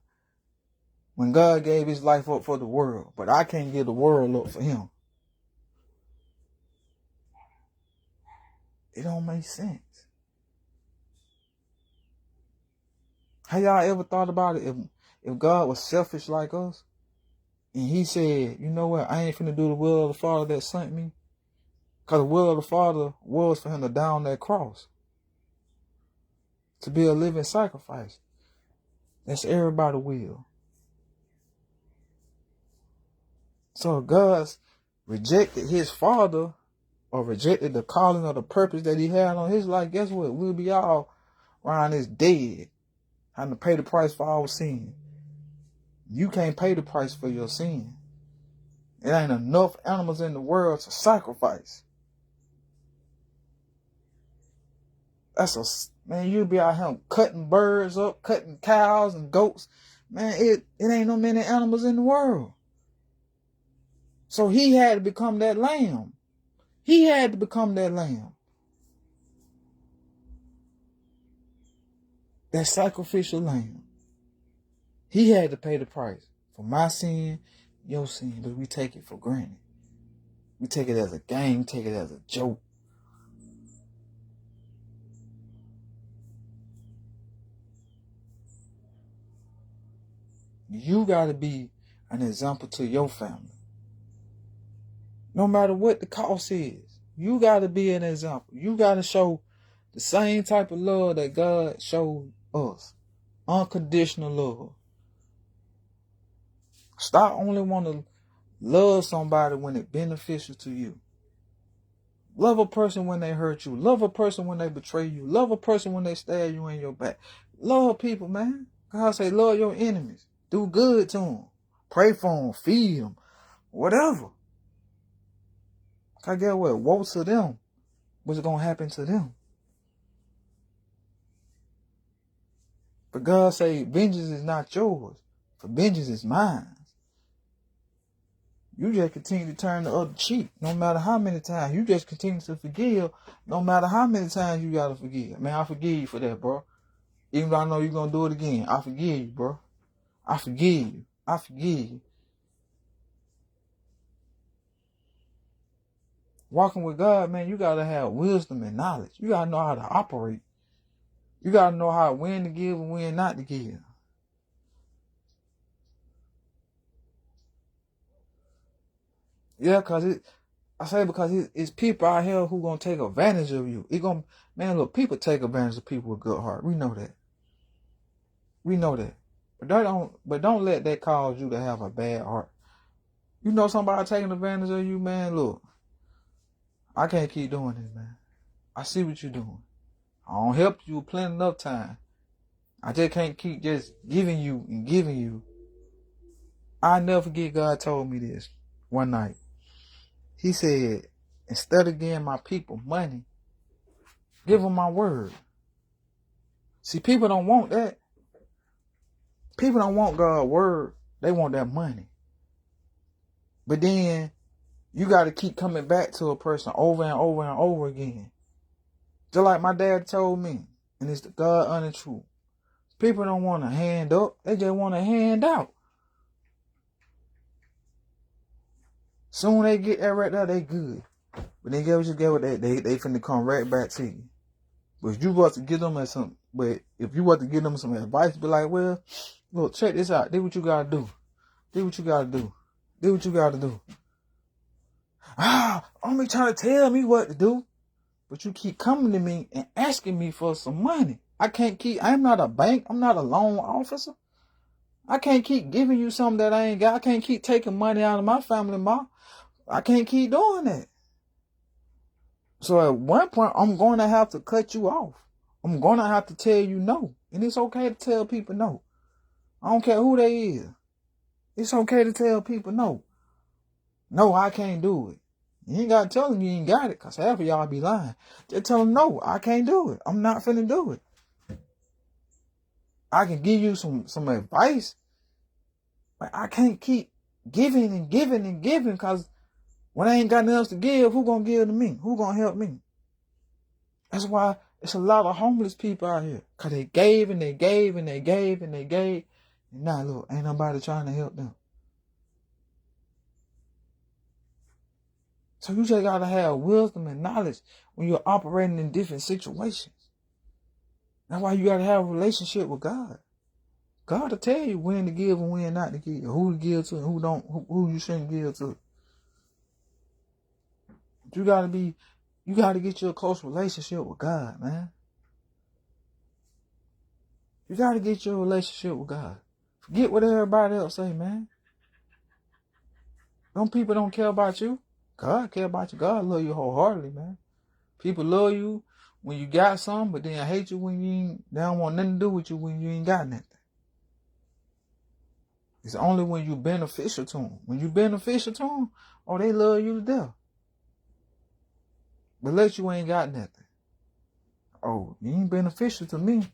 When God gave his life up for the world. But I can't give the world up for him. It don't make sense. Have y'all ever thought about it? If God was selfish like us, and he said, you know what, I ain't finna do the will of the Father that sent me. Because the will of the Father was for him to die on that cross. To be a living sacrifice. That's everybody's will. So if God rejected his Father, or rejected the calling or the purpose that he had on his life, guess what? We'll be all around this dead, having to pay the price for our sin. You can't pay the price for your sin. It ain't enough animals in the world to sacrifice. Man, you'll be out here cutting birds up, cutting cows and goats. Man, it ain't no many animals in the world. So he had to become that lamb. He had to become that lamb. That sacrificial lamb. He had to pay the price for my sin, your sin, but we take it for granted. We take it as a game, we take it as a joke. You got to be an example to your family. No matter what the cost is, you got to be an example. You got to show the same type of love that God showed us. Unconditional love. Stop only want to love somebody when it's beneficial to you. Love a person when they hurt you. Love a person when they betray you. Love a person when they stab you in your back. Love people, man. God say love your enemies. Do good to them. Pray for them. Feed them. Whatever. I get what? Woe to them. What's going to happen to them? But God say vengeance is not yours. For vengeance is mine. You just continue to turn the other cheek, no matter how many times. You just continue to forgive, no matter how many times you gotta forgive. Man, I forgive you for that, bro. Even though I know you're gonna do it again, I forgive you, bro. I forgive you. I forgive you. Walking with God, man, you gotta have wisdom and knowledge. You gotta know how to operate. You gotta know how when to give and when not to give. Yeah, because it's people out here who gonna take advantage of you. Man, look, people take advantage of people with good heart. We know that. We know that. But don't let that cause you to have a bad heart. You know somebody taking advantage of you, man, look. I can't keep doing this, man. I see what you're doing. I don't help you plenty enough time. I just can't keep just giving you and giving you. I never forget God told me this one night. He said, instead of giving my people money, give them my word. See, people don't want that. People don't want God's word. They want that money. But then you got to keep coming back to a person over and over and over again. Just like my dad told me, and it's the God honest truth. People don't want a hand up. They just want a hand out. Soon they get that right there, they good. But they get what you get with that, they finna come right back to you. But if you want to give them some advice, be like, well, look, check this out. Do what you gotta do. Do what you gotta do. Do what you gotta do. Only trying to tell me what to do. But you keep coming to me and asking me for some money. I'm not a bank. I'm not a loan officer. I can't keep giving you something that I ain't got. I can't keep taking money out of my family, Ma. I can't keep doing that. So at one point, I'm going to have to cut you off. I'm going to have to tell you no. And it's okay to tell people no. I don't care who they is. It's okay to tell people no. No, I can't do it. You ain't got to tell them you ain't got it, because half of y'all be lying. Just tell them, no, I can't do it. I'm not finna do it. I can give you some advice, but I can't keep giving and giving and giving, because when I ain't got nothing else to give, who gonna give to me? Who gonna help me? That's why it's a lot of homeless people out here, because they gave and they gave and they gave and they gave. And now look, ain't nobody trying to help them. So you just gotta have wisdom and knowledge when you're operating in different situations. That's why you gotta have a relationship with God. God will tell you when to give and when not to give, who to give to and who you shouldn't give to. But you gotta get you a close relationship with God, man. You gotta get your relationship with God. Forget what everybody else say, man. Them people don't care about you. God care about you. God love you wholeheartedly, man. People love you when you got something, but then hate you when they don't want nothing to do with you when you ain't got nothing. It's only when you beneficial to them. When you beneficial to them, oh, they love you to death. But let you ain't got nothing. Oh, you ain't beneficial to me.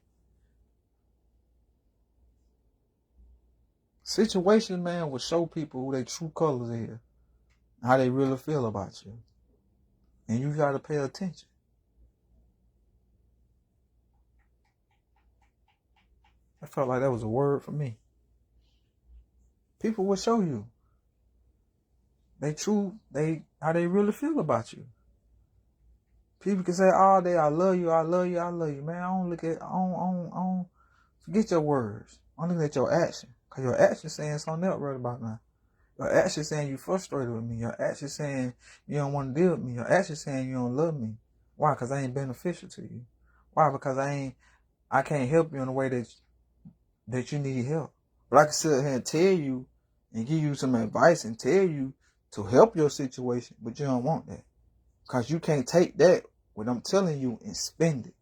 Situations, man, will show people who their true colors is. How they really feel about you. And you gotta pay attention. I felt like that was a word for me. People will show you how they really feel about you. People can say all day, I love you, I love you, I love you. Man, I don't forget your words. I look at your action. Because your actions saying something else right about now. Your actions saying you frustrated with me. Your actions saying you don't want to deal with me. Your actions saying you don't love me. Why? Because I ain't beneficial to you. Why? Because I can't help you in the way that you need help. But I can sit here and tell you and give you some advice and tell you to help your situation, but you don't want that. Because you can't take that, what I'm telling you, and spend it.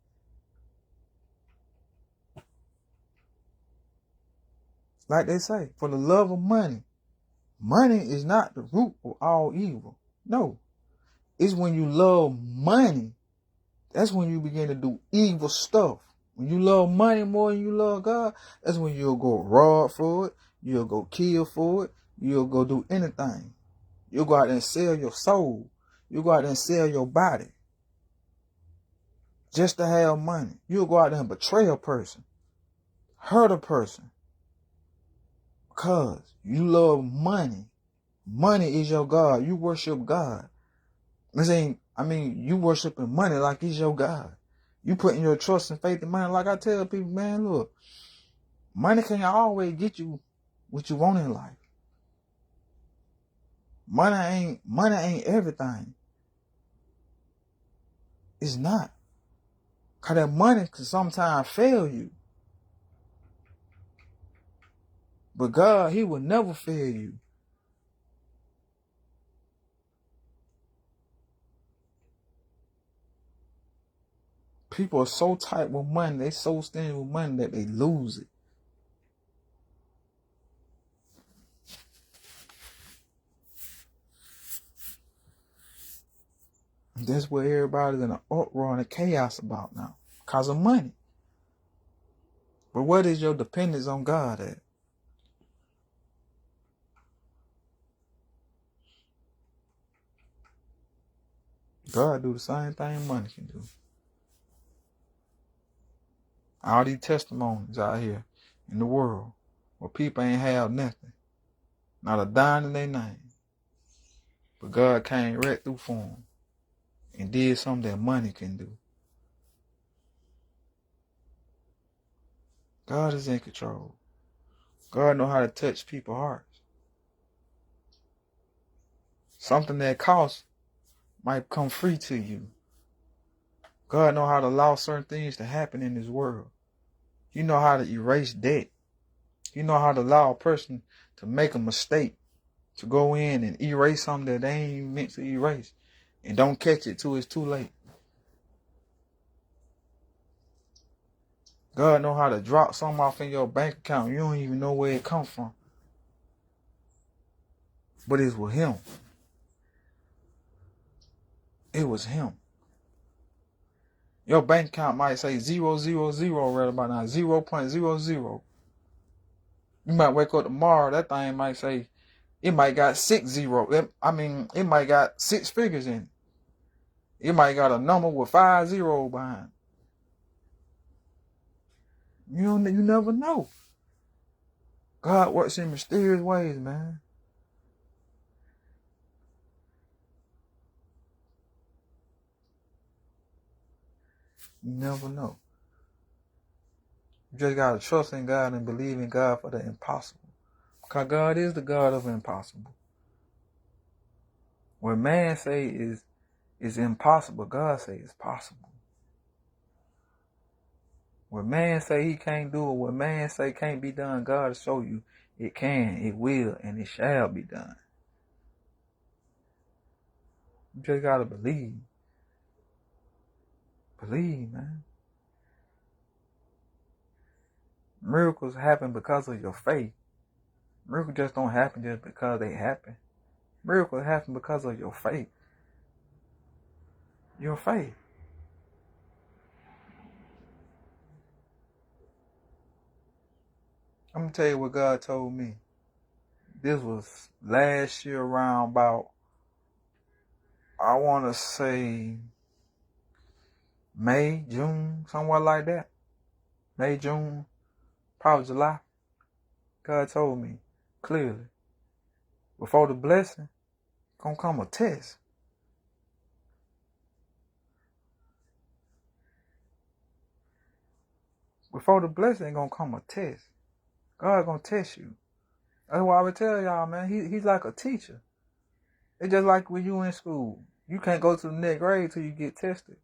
Like they say, for the love of money. Money is not the root of all evil. No. It's when you love money, that's when you begin to do evil stuff. When you love money more than you love God, that's when you'll go rob for it, you'll go kill for it, you'll go do anything. You'll go out there and sell your soul. You'll go out there and sell your body just to have money. You'll go out there and betray a person, hurt a person, because you love money. Money is your God. You worship God. You worshiping money like it's your God. You putting your trust and faith in money. Like I tell people, man, look, money can't always get you what you want in life. Money ain't everything. It's not. Because that money can sometimes fail you. But God, He will never fail you. People are so tight with money, they so stingy with money that they lose it. That's what everybody's in an uproar and a chaos about now. Because of money. But what is your dependence on God at? God do the same thing money can do. All these testimonies out here in the world where people ain't have nothing. Not a dime in their name. But God came right through for them and did something that money can do. God is in control. God know how to touch people's hearts. Something that costs might come free to you. God know how to allow certain things to happen in this world. You know how to erase debt. You know how to allow a person to make a mistake, to go in and erase something that they ain't even meant to erase, and don't catch it till it's too late. God know how to drop something off in your bank account. You don't even know where it come from. But it was Him. It was Him. Your bank account might say 000 right about now, 0.00. You might wake up tomorrow, that thing might say, it might got 6 zeros. It might got 6 figures in it. It might got a number with 5 zeros behind. You never know. God works in mysterious ways, man. You never know. You just gotta trust in God and believe in God for the impossible. Because God is the God of impossible. What man say is impossible, God say it's possible. What man say he can't do it, what man say can't be done, God will show you it can, it will, and it shall be done. You just gotta believe. Believe, man. Miracles happen because of your faith. Miracles just don't happen just because they happen. Miracles happen because of your faith. Your faith. I'm going to tell you what God told me. This was last year around about, I want to say May, June, somewhere like that. May, June, probably July. God told me clearly, before the blessing, gonna come a test. Before the blessing, gonna come a test. God gonna test you. That's why I would tell y'all, man, he's like a teacher. It's just like when you in school. You can't go to the next grade till you get tested.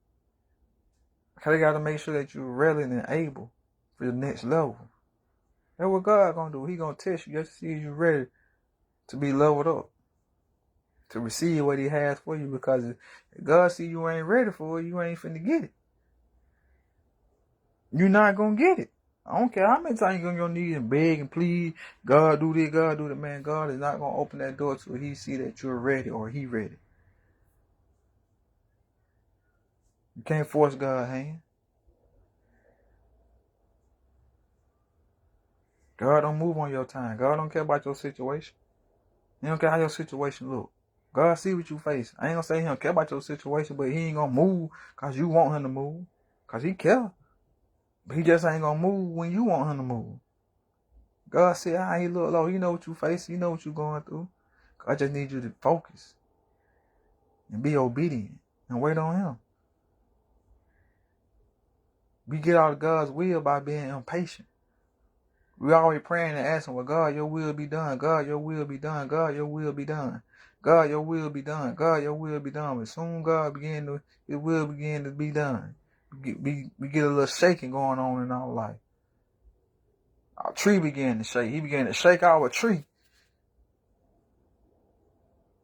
Cause they gotta make sure that you're ready and able for the next level. That's what God gonna do. He gonna test you just to see if you're ready to be leveled up, to receive what he has for you. Because if God see you ain't ready for it, you ain't finna get it. You're not gonna get it. I don't care how many times you're gonna need and beg and plead, God do this, God do that, man. God is not gonna open that door till he see that you're ready or he ready. You can't force God's hand. God don't move on your time. God don't care about your situation. He don't care how your situation look. God see what you face. I ain't gonna say he don't care about your situation, but he ain't gonna move cause you want him to move. Cause he care. But he just ain't gonna move when you want him to move. God see how he look low. He know what you face. He know what you going through. I just need you to focus and be obedient and wait on him. We get out of God's will by being impatient. We always praying and asking, well, God, your will be done. God, your will be done. God, your will be done. God, your will be done. God, your will be done. But soon it will begin to be done. We get a little shaking going on in our life. Our tree began to shake. He began to shake our tree.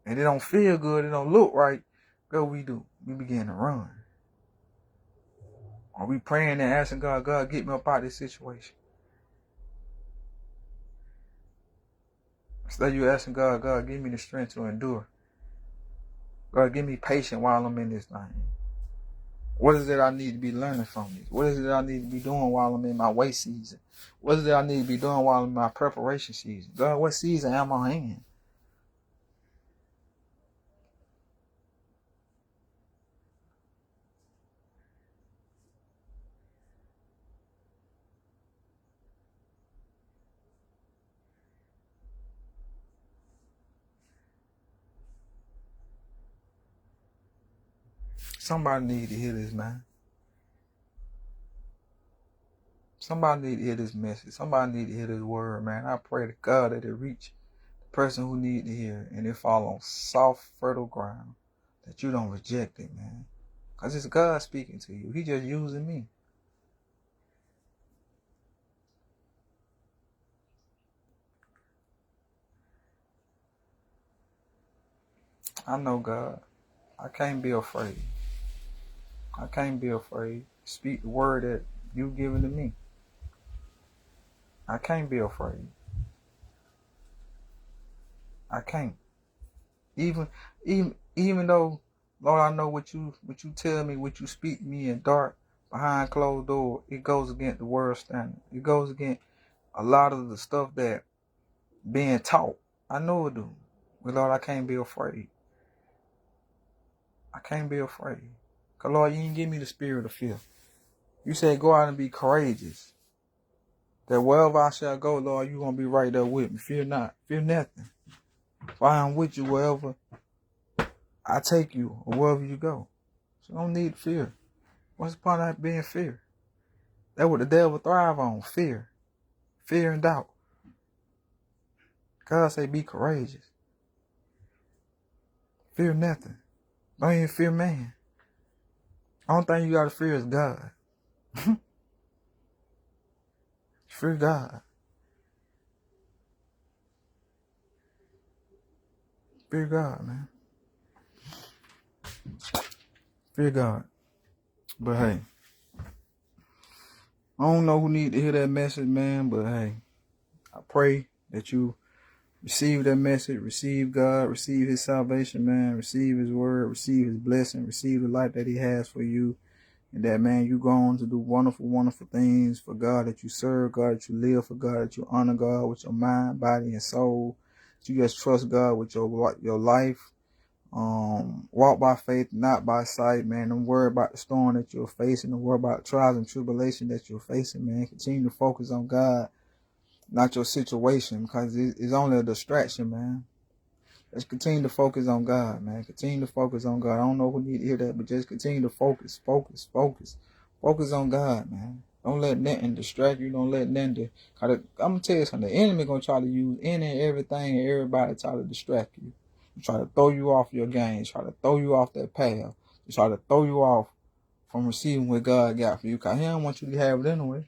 And it don't feel good. It don't look right. What we do? We begin to run. Are we praying and asking God, God, get me up out of this situation? Instead of you asking God, God, give me the strength to endure. God, give me patience while I'm in this thing. What is it I need to be learning from this? What is it I need to be doing while I'm in my wait season? What is it I need to be doing while I'm in my preparation season? God, what season am I in? Somebody need to hear this, man. Somebody need to hear this message. Somebody need to hear this word, man. I pray to God that it reach the person who need to hear it and it fall on soft, fertile ground. That you don't reject it, man. Because it's God speaking to you. He just using me. I know God. I can't be afraid. I can't be afraid. Speak the word that you given to me. I can't be afraid. I can't. Even though, Lord, I know what you tell me, what you speak to me in dark, behind closed door, it goes against the word standard. It goes against a lot of the stuff that being taught. I know it do. But Lord, I can't be afraid. I can't be afraid. Because Lord, you didn't give me the spirit of fear. You said go out and be courageous. That wherever I shall go, Lord, you're going to be right there with me. Fear not. Fear nothing. For I am with you wherever I take you or wherever you go. So don't need fear. What's the point of being fear? That's what the devil thrive on. Fear. Fear and doubt. God say be courageous. Fear nothing. Don't even fear man. Only thing you got to fear is God. Fear God. Fear God, man. Fear God. But hey, I don't know who need to hear that message, man. But hey, I pray that you receive that message, receive God, receive his salvation, man, receive his word, receive his blessing, receive the life that he has for you. And that, man, you go on to do wonderful, wonderful things for God, that you serve God, that you live for God, that you honor God with your mind, body, and soul. That you just trust God with your life. Walk by faith, not by sight, man. Don't worry about the storm that you're facing. Don't worry about trials and tribulation that you're facing, man. Continue to focus on God, not your situation, because it's only a distraction, man. Let's continue to focus on God, man. Continue to focus on God. I don't know who need to hear that, but just continue to focus. Focus on God, man. Don't let nothing distract you. Don't let nothing. I'm gonna tell you something. The enemy gonna try to use any and everything and everybody to try to distract you. Try to throw you off your game. Try to throw you off that path. Try to throw you off from receiving what God got for you. Cause He don't want you to have it anyway.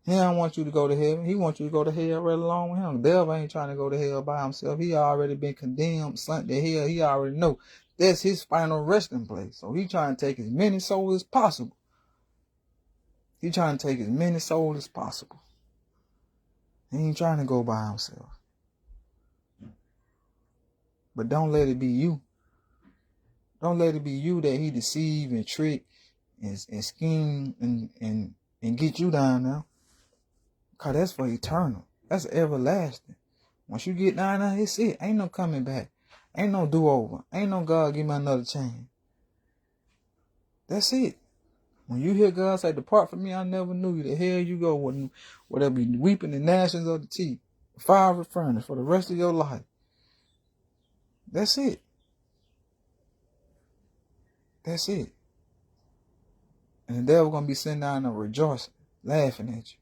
He don't want you to go to heaven. He wants you to go to hell right along with him. The devil ain't trying to go to hell by himself. He already been condemned, sent to hell. He already know that's his final resting place. So he trying to take as many souls as possible. He trying to take as many souls as possible. He ain't trying to go by himself. But don't let it be you. Don't let it be you that he deceive and trick and scheme and get you down now. Cause that's for eternal. That's everlasting. Once you get down there, it's it. Ain't no coming back. Ain't no do-over. Ain't no God give me another chance. That's it. When you hear God say, depart from me, I never knew you. The hell you go with whatever be weeping and gnashing of the teeth. Fiery furnace for the rest of your life. That's it. That's it. And the devil gonna be sitting down there rejoicing, laughing at you.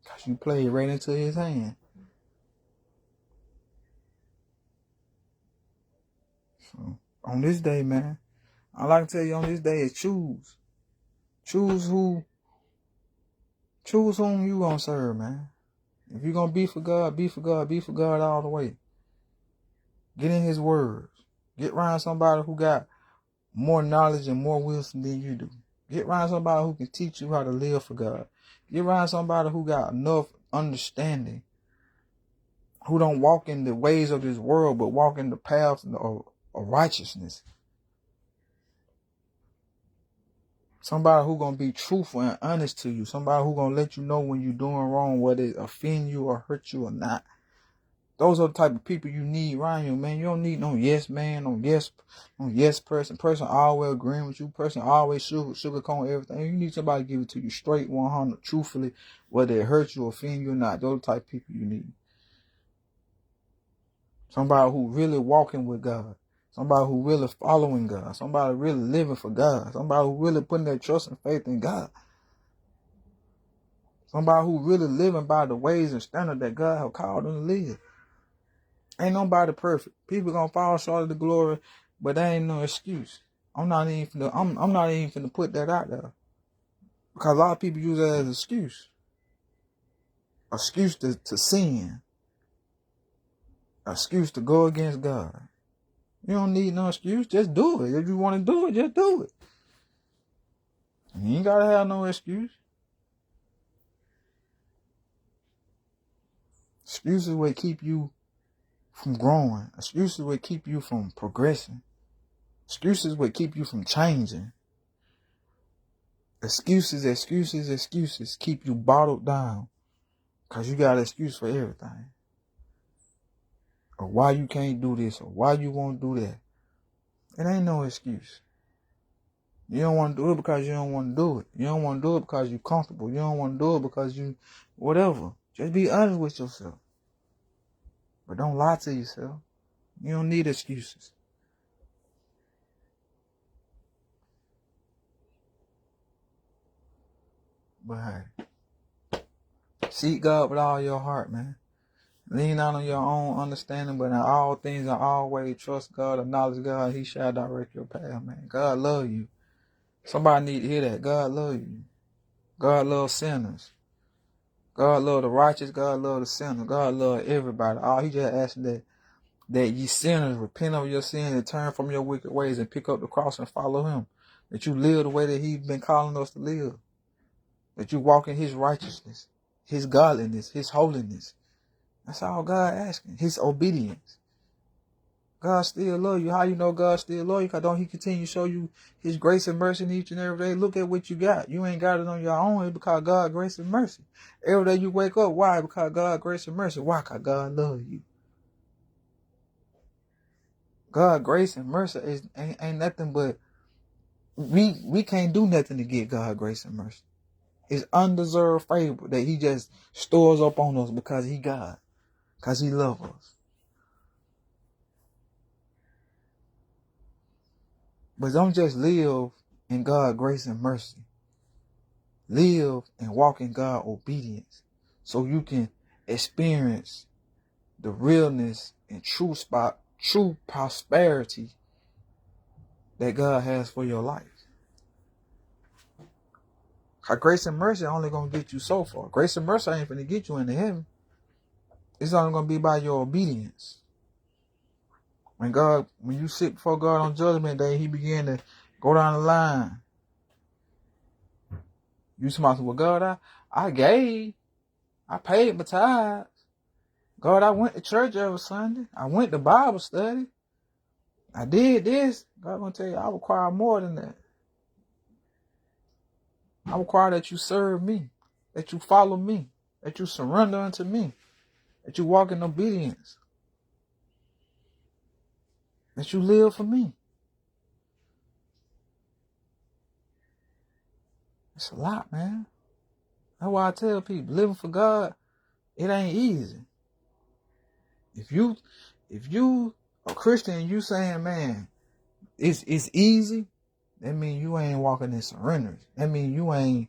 Cause you played right into his hand. So on this day, man, all I can tell you on this day is choose. Choose whom you gonna serve, man. If you're gonna be for God, be for God, be for God all the way. Get in his words. Get around somebody who got more knowledge and more wisdom than you do. Get around somebody who can teach you how to live for God. Get around somebody who got enough understanding, who don't walk in the ways of this world, but walk in the paths of righteousness. Somebody who gonna be truthful and honest to you. Somebody who gonna let you know when you're doing wrong, whether it offend you or hurt you or not. Those are the type of people you need around you, man. You don't need no yes man, no yes person. Person always agreeing with you. Person always sugarcoat everything. You need somebody to give it to you straight, 100, truthfully, whether it hurts you, offend you or not. Those are the type of people you need. Somebody who really walking with God. Somebody who really following God. Somebody really living for God. Somebody who really putting their trust and faith in God. Somebody who really living by the ways and standards that God have called them to live. Ain't nobody perfect. People gonna fall short of the glory, but that ain't no excuse. I'm not even finna put that out there. Because a lot of people use that as an excuse. Excuse to sin. Excuse to go against God. You don't need no excuse. Just do it. If you want to do it, just do it. You ain't gotta have no excuse. Excuses will keep you from growing. Excuses will keep you from progressing. Excuses will keep you from changing. Excuses keep you bottled down. Because you got an excuse for everything. Or why you can't do this, or why you won't do that. It ain't no excuse. You don't want to do it because you don't want to do it. You don't want to do it because you're comfortable. You don't want to do it because you, whatever. Just be honest with yourself. But don't lie to yourself. You don't need excuses. But hey, seek God with all your heart, man. Lean not on your own understanding, but in all things and always trust God, acknowledge God. He shall direct your path, man. God love you. Somebody need to hear that. God love you. God loves sinners. God love the righteous. God love the sinner. God love everybody. All he just asking that ye sinners repent of your sins and turn from your wicked ways and pick up the cross and follow him. That you live the way that he's been calling us to live. That you walk in his righteousness, his godliness, his holiness. That's all God asking. His obedience. God still love you. How you know God still love you? Because don't he continue to show you his grace and mercy each and every day? Look at what you got. You ain't got it on your own. It's because God grace and mercy. Every day you wake up. Why? Because God grace and mercy. Why? Because God love you. God grace and mercy ain't nothing but we can't do nothing to get God grace and mercy. It's undeserved favor that he just stores up on us because he God. Because he loves us. But don't just live in God's grace and mercy. Live and walk in God's obedience so you can experience the realness and true prosperity that God has for your life. Cause grace and mercy only gonna get you so far. Grace and mercy ain't gonna get you into heaven. It's only gonna be by your obedience. When you sit before God on judgment day, he began to go down the line. You smart, well, God, I gave. I paid my tithes. God, I went to church every Sunday. I went to Bible study. I did this. God gonna tell you, I require more than that. I require that you serve me, that you follow me, that you surrender unto me, that you walk in obedience, that you live for me. It's a lot, man. That's why I tell people, living for God, it ain't easy. If you a Christian and you saying, man, it's easy, that means you ain't walking in surrender. That means you ain't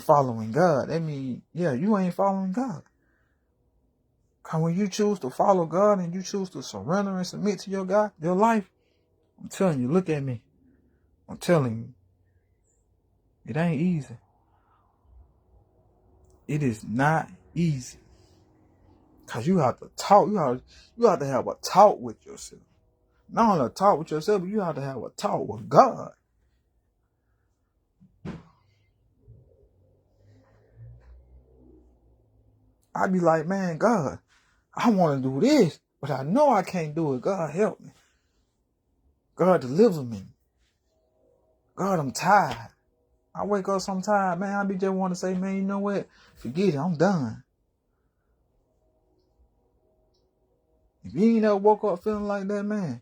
following God. That means, you ain't following God. Cause when you choose to follow God and you choose to surrender and submit to your God, your life, I'm telling you, look at me. I'm telling you, it ain't easy. It is not easy. Cause you have to talk. You have to have a talk with yourself. Not only a talk with yourself, but you have to have a talk with God. I be like, man, God, I want to do this, but I know I can't do it. God, help me. God, deliver me. God, I'm tired. I wake up sometime, man, I be just want to say, man, you know what? Forget it. I'm done. If you ain't never woke up feeling like that, man,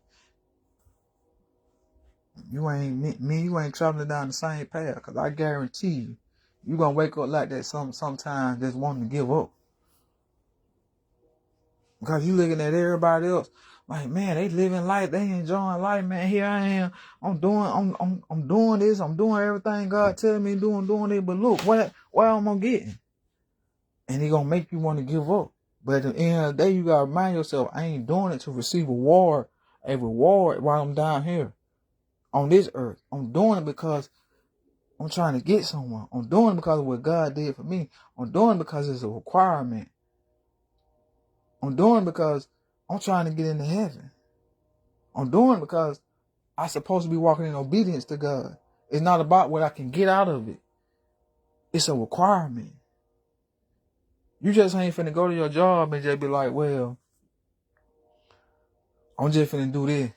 you ain't traveling down the same path. Because I guarantee you going to wake up like that sometimes just wanting to give up. Because you looking at everybody else like, man, they living life, they enjoying life, man. Here I am, I'm doing this, I'm doing everything God tell me doing it. But look, what am I getting? And he gonna make you want to give up. But at the end of the day, you gotta remind yourself, I ain't doing it to receive a reward while I'm down here on this earth. I'm doing it because I'm trying to get someone. I'm doing it because of what God did for me. I'm doing it because it's a requirement. I'm doing it because I'm trying to get into heaven. I'm doing it because I'm supposed to be walking in obedience to God. It's not about what I can get out of it. It's a requirement. You just ain't finna go to your job and just be like, well, I'm just finna do this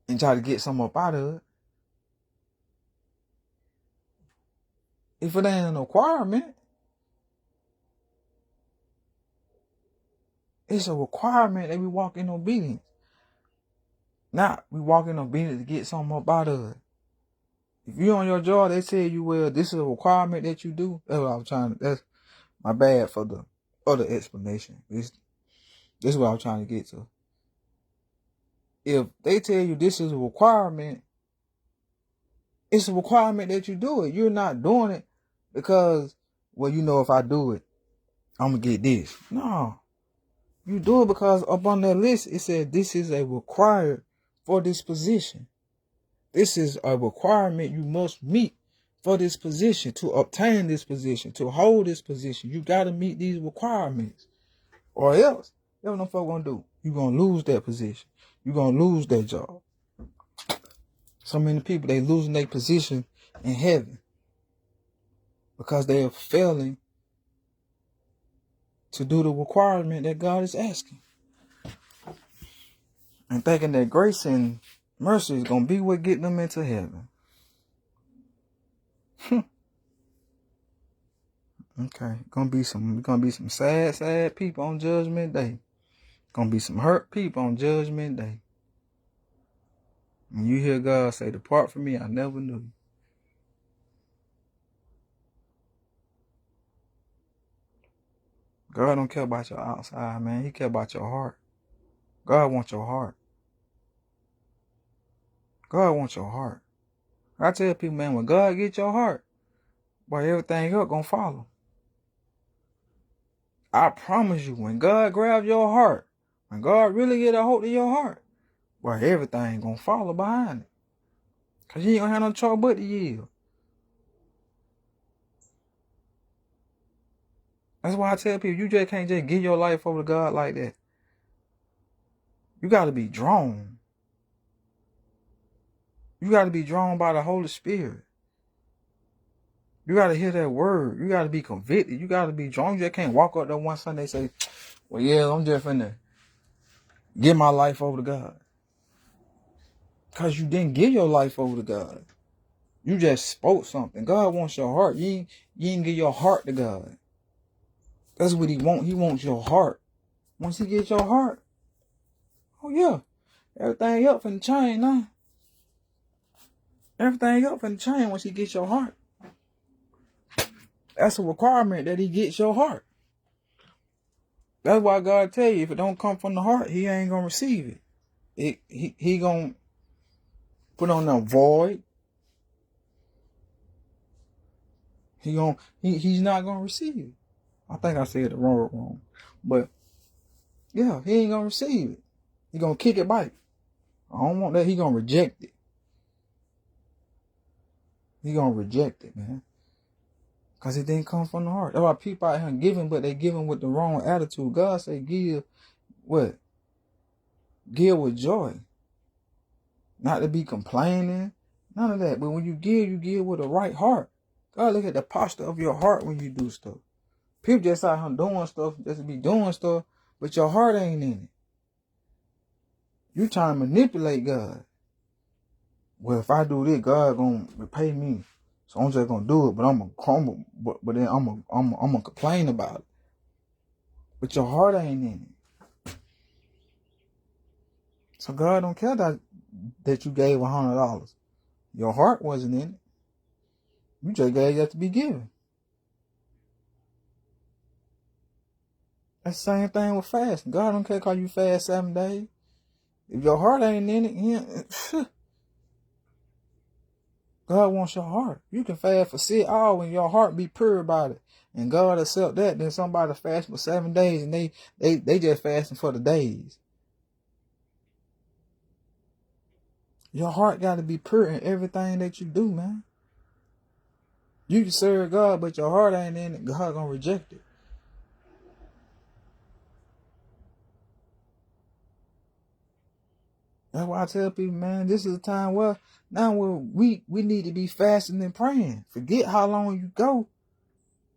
and try to get something up out of it. If it ain't an requirement, it's a requirement that we walk in obedience. Not we walk in obedience to get something up out of it. If you on your job, they tell you, well, this is a requirement that you do. That's what I'm trying to, that's my bad for the other explanation. This is what I'm trying to get to. If they tell you this is a requirement, it's a requirement that you do it. You're not doing it because, well, if I do it, I'm going to get this. No. You do it because up on that list, it said this is a required for this position. This is a requirement you must meet for this position, to obtain this position, to hold this position. You got to meet these requirements. Or else, you know what them folks going to do? You're going to lose that position. You're going to lose that job. So many people, they losing their position in heaven because they are failing to do the requirement that God is asking. And thinking that grace and mercy is going to be what get them into heaven. Okay, gonna be some sad people on Judgment Day. Gonna be some hurt people on Judgment Day. And you hear God say, depart from me, I never knew you. God don't care about your outside, man. He care about your heart. God wants your heart. God wants your heart. I tell people, man, when God gets your heart, boy, everything else gonna follow. I promise you, when God grabs your heart, when God really get a hold of your heart, boy, everything gonna follow behind it. Cause you ain't gonna have no trouble but to yield. That's why I tell people, you just can't just give your life over to God like that. You gotta be drawn. You gotta be drawn by the Holy Spirit. You gotta hear that word. You gotta be convicted. You gotta be drawn. You just can't walk up there one Sunday and say, well, yeah, I'm just finna give my life over to God. Because you didn't give your life over to God. You just spoke something. God wants your heart. You ain't give your heart to God. That's what he wants. He wants your heart. Once he gets your heart, oh yeah, everything up in the chain now. Everything up in the chain once he gets your heart. That's a requirement that he gets your heart. That's why God tell you, if it don't come from the heart, he ain't gonna receive it. He gonna put on the void. He's not gonna receive it. I think I said it wrong. But yeah, he ain't gonna receive it. He gonna kick it back. I don't want that. He gonna reject it. He gonna reject it, man. Because it didn't come from the heart. That's why people out here giving, but they giving with the wrong attitude. God say give what? Give with joy. Not to be complaining. None of that. But when you give with the right heart. God look at the posture of your heart when you do stuff. People just out here doing stuff, just to be doing stuff, but your heart ain't in it. You trying to manipulate God. Well, if I do this, God gonna repay me. So I'm just gonna do it, but I'm gonna crumble. But then I'm gonna complain about it. But your heart ain't in it. So God don't care that you gave $100. Your heart wasn't in it. You just gave that to be given. That's the same thing with fasting. God don't care how you fast 7 days. If your heart ain't in it, God wants your heart. You can fast for 6 hours and your heart be pure about it. And God accept that. Then somebody fast for 7 days and they just fasting for the days. Your heart got to be pure in everything that you do, man. You can serve God, but your heart ain't in it. God gonna reject it. That's why I tell people, man, this is a time where we need to be fasting and praying. Forget how long you go.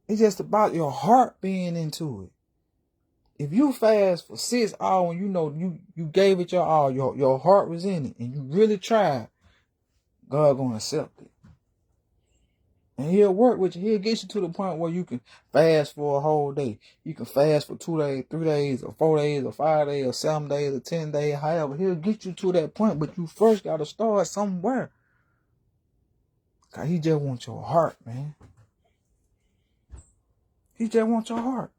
It's just about your heart being into it. If you fast for 6 hours and you know you gave it your all, your heart was in it, and you really tried, God gonna accept it. And he'll work with you. He'll get you to the point where you can fast for a whole day. You can fast for 2 days, 3 days, or 4 days, or 5 days, or 7 days, or 10 days, however. He'll get you to that point, but you first got to start somewhere. Because he just wants your heart, man. He just wants your heart.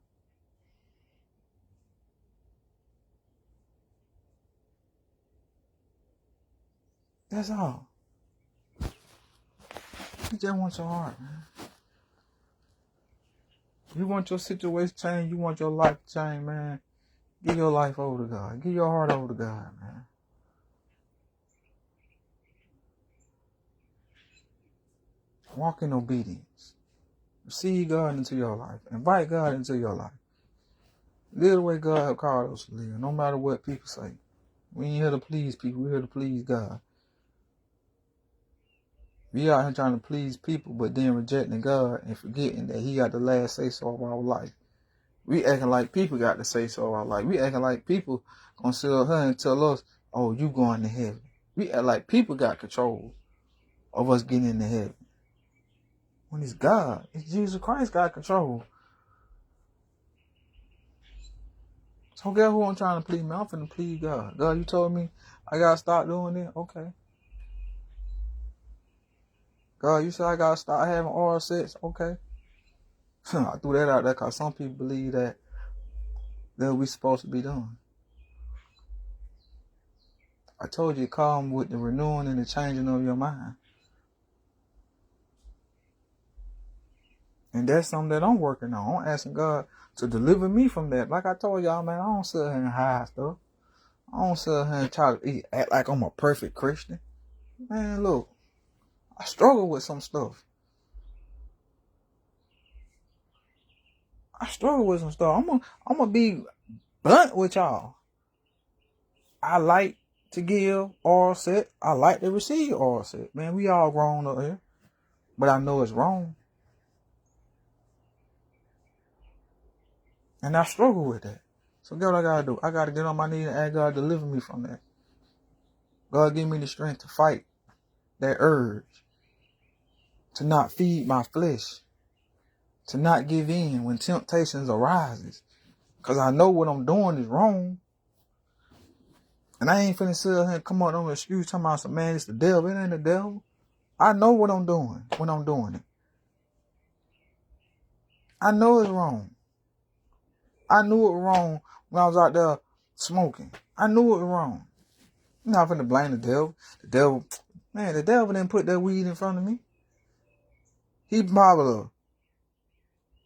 That's all. He just wants your heart, man. You want your situation changed, you want your life to change, man. Give your life over to God. Give your heart over to God, man. Walk in obedience. Receive God into your life. Invite God into your life. Live the way God have called us to live, no matter what people say. We ain't here to please people. We're here to please God. We out here trying to please people, but then rejecting God and forgetting that he got the last say-so of our life. We acting like people got the say-so of our life. We acting like people gonna sit up here and tell us, oh, you going to heaven. We act like people got control of us getting into heaven. When it's God, it's Jesus Christ got control. So guess who I'm trying to please? Man, I'm finna please God. God, you told me I gotta start doing it. Okay. God, you said I gotta start having oral sex. Okay. I threw that out there because some people believe that we supposed to be doing. I told you it come with the renewing and the changing of your mind. And that's something that I'm working on. I'm asking God to deliver me from that. Like I told y'all, man, I don't sit here and hide stuff. I don't sit here and try to act like I'm a perfect Christian. Man, look, I struggle with some stuff. I'm gonna be blunt with y'all. I like to give oral sex. I like to receive oral sex. Man, we all grown up here. But I know it's wrong. And I struggle with that. So guess what I gotta do? I gotta get on my knees and ask God to deliver me from that. God give me the strength to fight that urge. To not feed my flesh. To not give in when temptations arises. Because I know what I'm doing is wrong. And I ain't finna sit here and come up with an excuse talking about some, man, it's the devil. It ain't the devil. I know what I'm doing when I'm doing it. I know it's wrong. I knew it was wrong when I was out there smoking. I knew it was wrong. I'm not finna blame the devil. The devil didn't put that weed in front of me. He probably,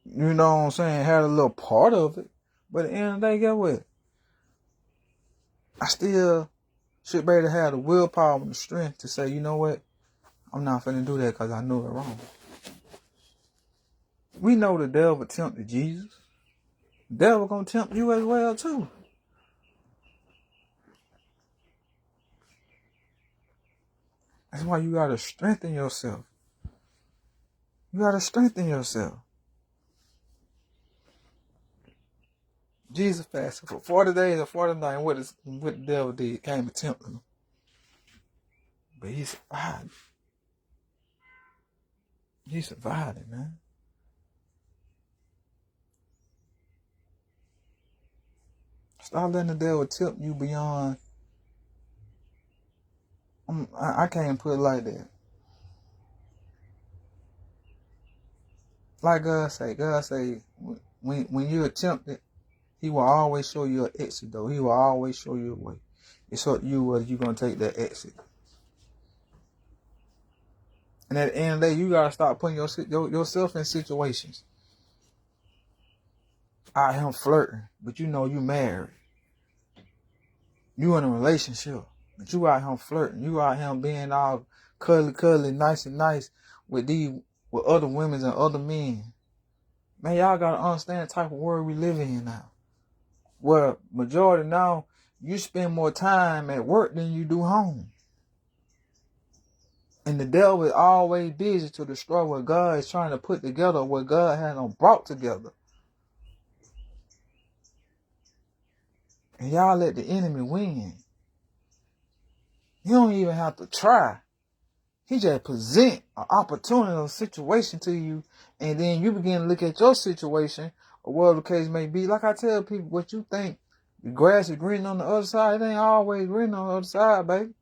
you know what I'm saying, had a little part of it. But at the end of the day, guess what? I still should be able to have the willpower and the strength to say, you know what? I'm not finna do that because I knew it wrong. We know the devil tempted Jesus. The devil gonna tempt you as well too. That's why you gotta strengthen yourself. You gotta strengthen yourself. Jesus fasted for 40 days and 40 nights. What the devil did came to tempt him. But he survived. He survived it, man. Stop letting the devil tempt you beyond. I can't put it like that. Like God say, when you're tempted, He will always show you an exit, though. He will always show you a way. It's up to you whether you're going to take that exit. And at the end of the day, you got to start putting yourself in situations. Out here flirting, but you know you married. You in a relationship, but you out here flirting. You out here being all cuddly, nice and nice with other women and other men. Man, y'all got to understand the type of world we live in now. Where majority now, you spend more time at work than you do home. And the devil is always busy to destroy what God is trying to put together, what God has brought together. And y'all let the enemy win. You don't even have to try. He just present an opportunity or situation to you, and then you begin to look at your situation, or whatever the case may be. Like I tell people, what you think the grass is green on the other side, it ain't always green on the other side, baby.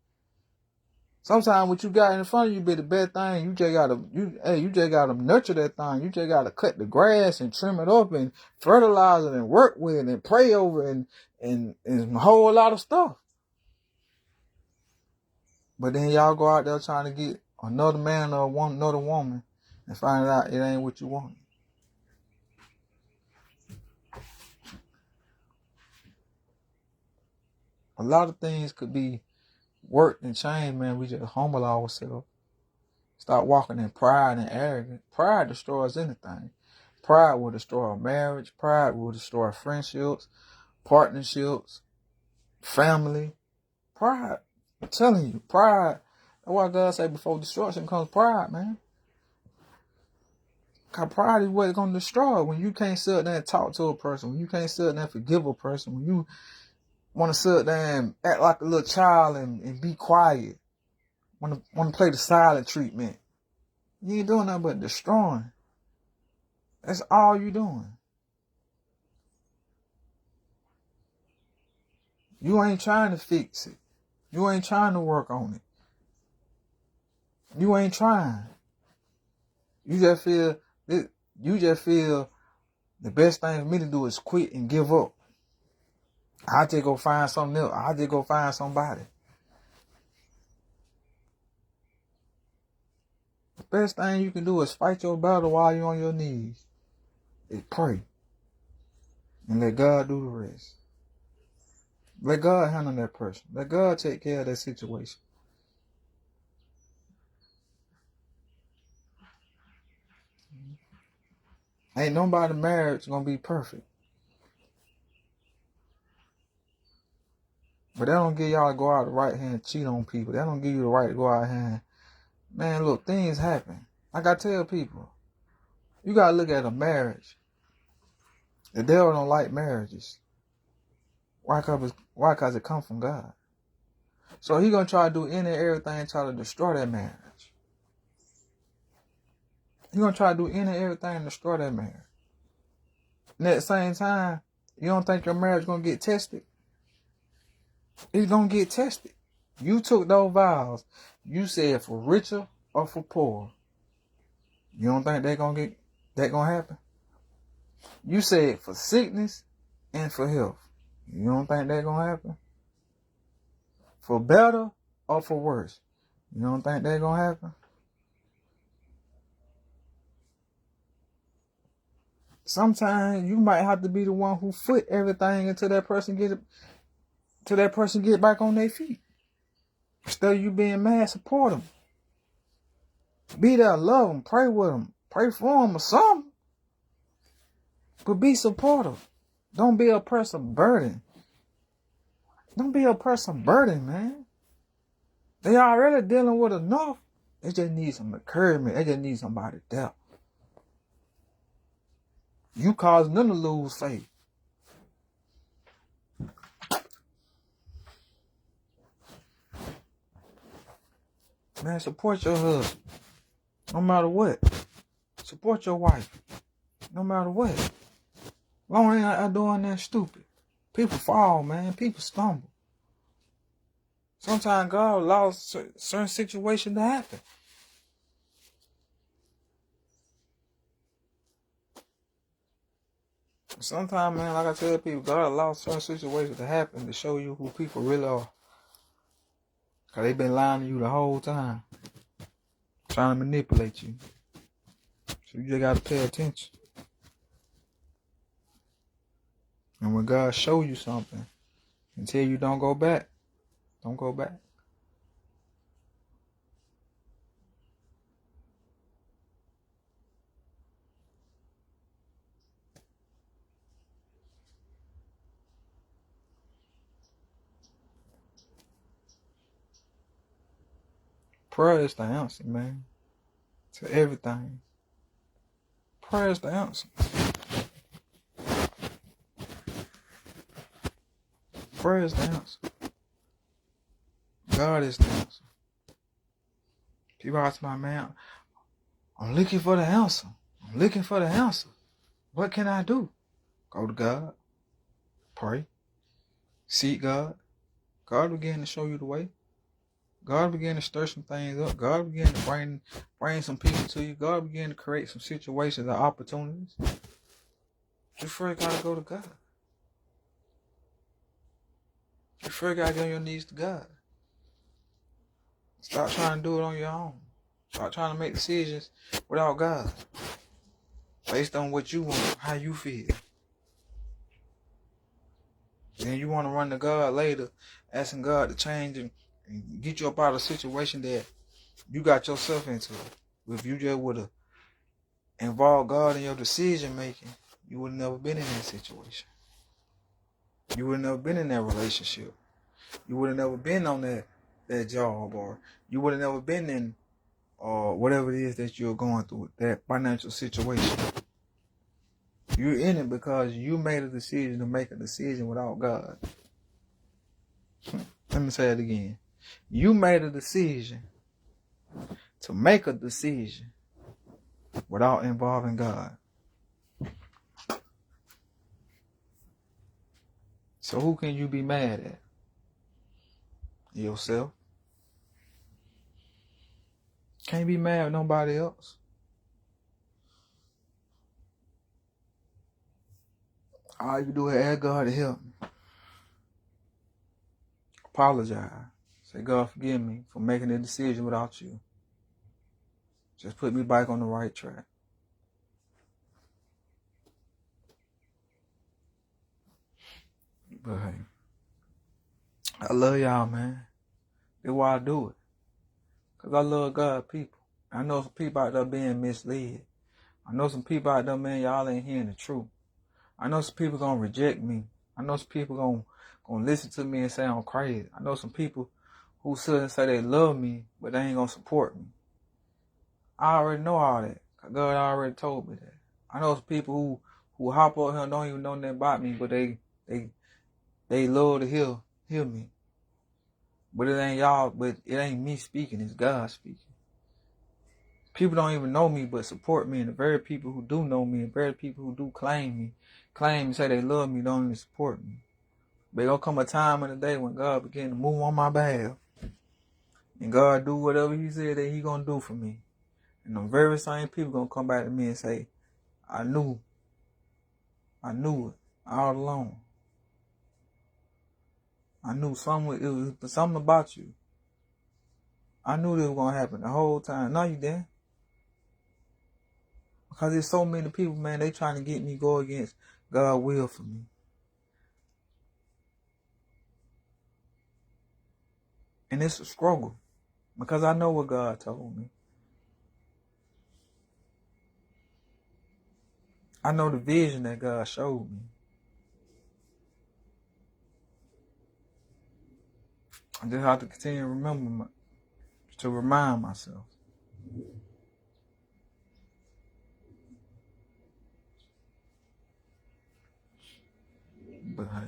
Sometimes what you got in front of you be the best thing. You just gotta nurture that thing. You just gotta cut the grass and trim it up and fertilize it and work with it and pray over it and a whole lot of stuff. But then y'all go out there trying to get another man or another woman and find out it ain't what you want. A lot of things could be worked and changed, man. We just humble ourselves. Start walking in pride and arrogance. Pride destroys anything. Pride will destroy a marriage. Pride will destroy friendships, partnerships, family. Pride. I'm telling you, pride. That's why God say before destruction comes pride, man. Because pride is what's going to destroy. When you can't sit there and talk to a person, when you can't sit there and forgive a person, when you want to sit there and act like a little child and be quiet, want to play the silent treatment, you ain't doing nothing but destroying. That's all you doing. You ain't trying to fix it. You ain't trying to work on it. You ain't trying. You just feel the best thing for me to do is quit and give up. I just go find something else. I just go find somebody. Best thing you can do is fight your battle while you're on your knees. Is pray. And let God do the rest. Let God handle that person. Let God take care of that situation. Ain't nobody marriage gonna be perfect. But that don't give y'all to go out the right hand and cheat on people. That don't give you the right to go out here. Man, look, things happen. Like I tell people, you gotta look at a marriage. The devil don't like marriages. Why? Cause it come from God. So he gonna try to do any and everything and try to destroy that marriage. He gonna try to do any and everything to destroy that marriage. And at the same time, you don't think your marriage gonna get tested? It's gonna get tested. You took those vows. You said for richer or for poor. You don't think that gonna happen? You said for sickness and for health. You don't think that gonna happen? For better or for worse. You don't think that gonna happen? Sometimes you might have to be the one who foot everything until that person get back on their feet. Instead of you being mad, support them. Be there, love them, pray with them, pray for them or something. But be supportive. Don't be a person burden. Don't be a person burden, man. They already dealing with enough. They just need some encouragement. They just need somebody there. You causing them to lose faith. Man, support your husband. No matter what. Support your wife. No matter what. Long as I doing that stupid. People fall, man. People stumble. Sometimes God allows certain situations to happen. Sometimes, man, like I tell people, God allows certain situations to happen to show you who people really are. Because they've been lying to you the whole time. Trying to manipulate you. So you just got to pay attention. And when God show you something and tell you don't go back, don't go back. Prayer is the answer, man. To everything. Prayer is the answer. Prayer is the answer. God is the answer. People ask my man, I'm looking for the answer. I'm looking for the answer. What can I do? Go to God. Pray. Seek God. God began to show you the way. God began to stir some things up. God began to bring some people to you. God began to create some situations and opportunities. You first gotta go to God. You first gotta get on your knees to God. Stop trying to do it on your own. Stop trying to make decisions without God. Based on what you want, how you feel. Then you want to run to God later, asking God to change and get you up out of a situation that you got yourself into. If you just would have involved God in your decision making, you would have never been in that situation. You would have never been in that relationship. You would have never been on that job, or you would have never been in whatever it is that you're going through, that financial situation. You're in it because you made a decision to make a decision without God. Let me say it again. You made a decision to make a decision without involving God. So who can you be mad at? Yourself. Can't be mad at nobody else. All you can do is ask God to help me. Apologize. Say, God, forgive me for making a decision without you. Just put me back on the right track. But hey, I love y'all, man. That's why I do it. Because I love God people. I know some people out there being misled. I know some people out there, man, y'all ain't hearing the truth. I know some people gonna reject me. I know some people gonna listen to me and say I'm crazy. I know some people who sit and say they love me, but they ain't gonna support me. I already know all that. God already told me that. I know some people who hop up here and don't even know nothing about me, but they love to hear me. But it ain't y'all, but it ain't me speaking, it's God speaking. People don't even know me but support me, and the very people who do know me, and very people who do claim and say they love me, don't even support me. But gonna come a time in the day when God begin to move on my behalf, and God do whatever he said that he gonna do for me. And the very same people gonna come back to me and say, I knew it all along. I knew it was something about you. I knew this was gonna happen the whole time. No, you didn't. Because there's so many people, man, they trying to get me go against God's will for me. And it's a struggle. Because I know what God told me. I know the vision that God showed me. I just have to continue to remind myself. But hey,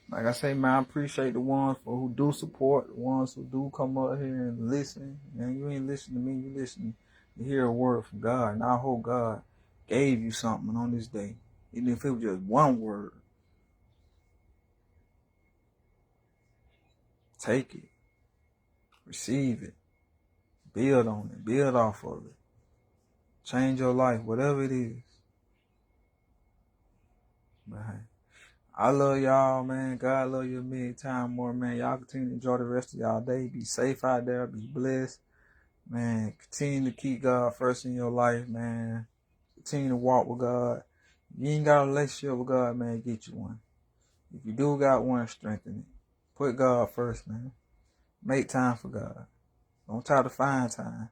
like I say, man, I appreciate the ones who do support, the ones who do come up here and listen. Man, you ain't listening to me, you listen to hear a word from God. And I hope God gave you something on this day. Even if it was just one word. Take it. Receive it. Build on it. Build off of it. Change your life, whatever it is. But hey, I love y'all, man. God love you a million times more, man. Y'all continue to enjoy the rest of y'all day. Be safe out there. Be blessed. Man, continue to keep God first in your life, man. Continue to walk with God. If you ain't got a relationship with God, man, get you one. If you do got one, strengthen it. Put God first, man. Make time for God. Don't try to find time.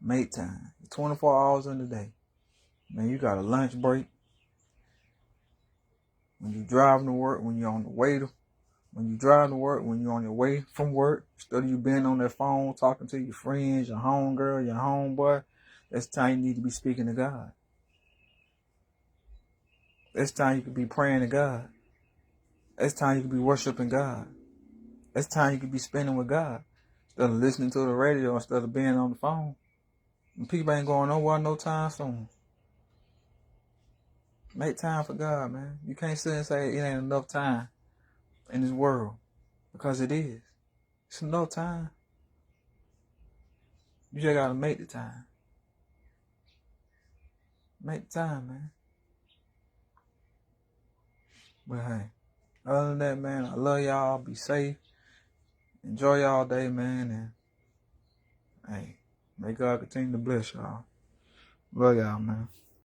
Make time. 24 hours in the day. Man, you got a lunch break. When you driving to work, when you're on the way to, when you driving to work, when you're on your way from work, instead of you being on that phone talking to your friends, your homegirl, your homeboy, that's the time you need to be speaking to God. That's time you could be praying to God. That's time you could be worshiping God. That's time you could be spending with God. Instead of listening to the radio, instead of being on the phone. And people ain't going nowhere no time soon. Make time for God, man. You can't sit and say it ain't enough time in this world. Because it is. It's enough time. You just gotta make the time. Make the time, man. But hey, other than that, man, I love y'all. Be safe. Enjoy y'all day, man. And hey, may God continue to bless y'all. Love y'all, man.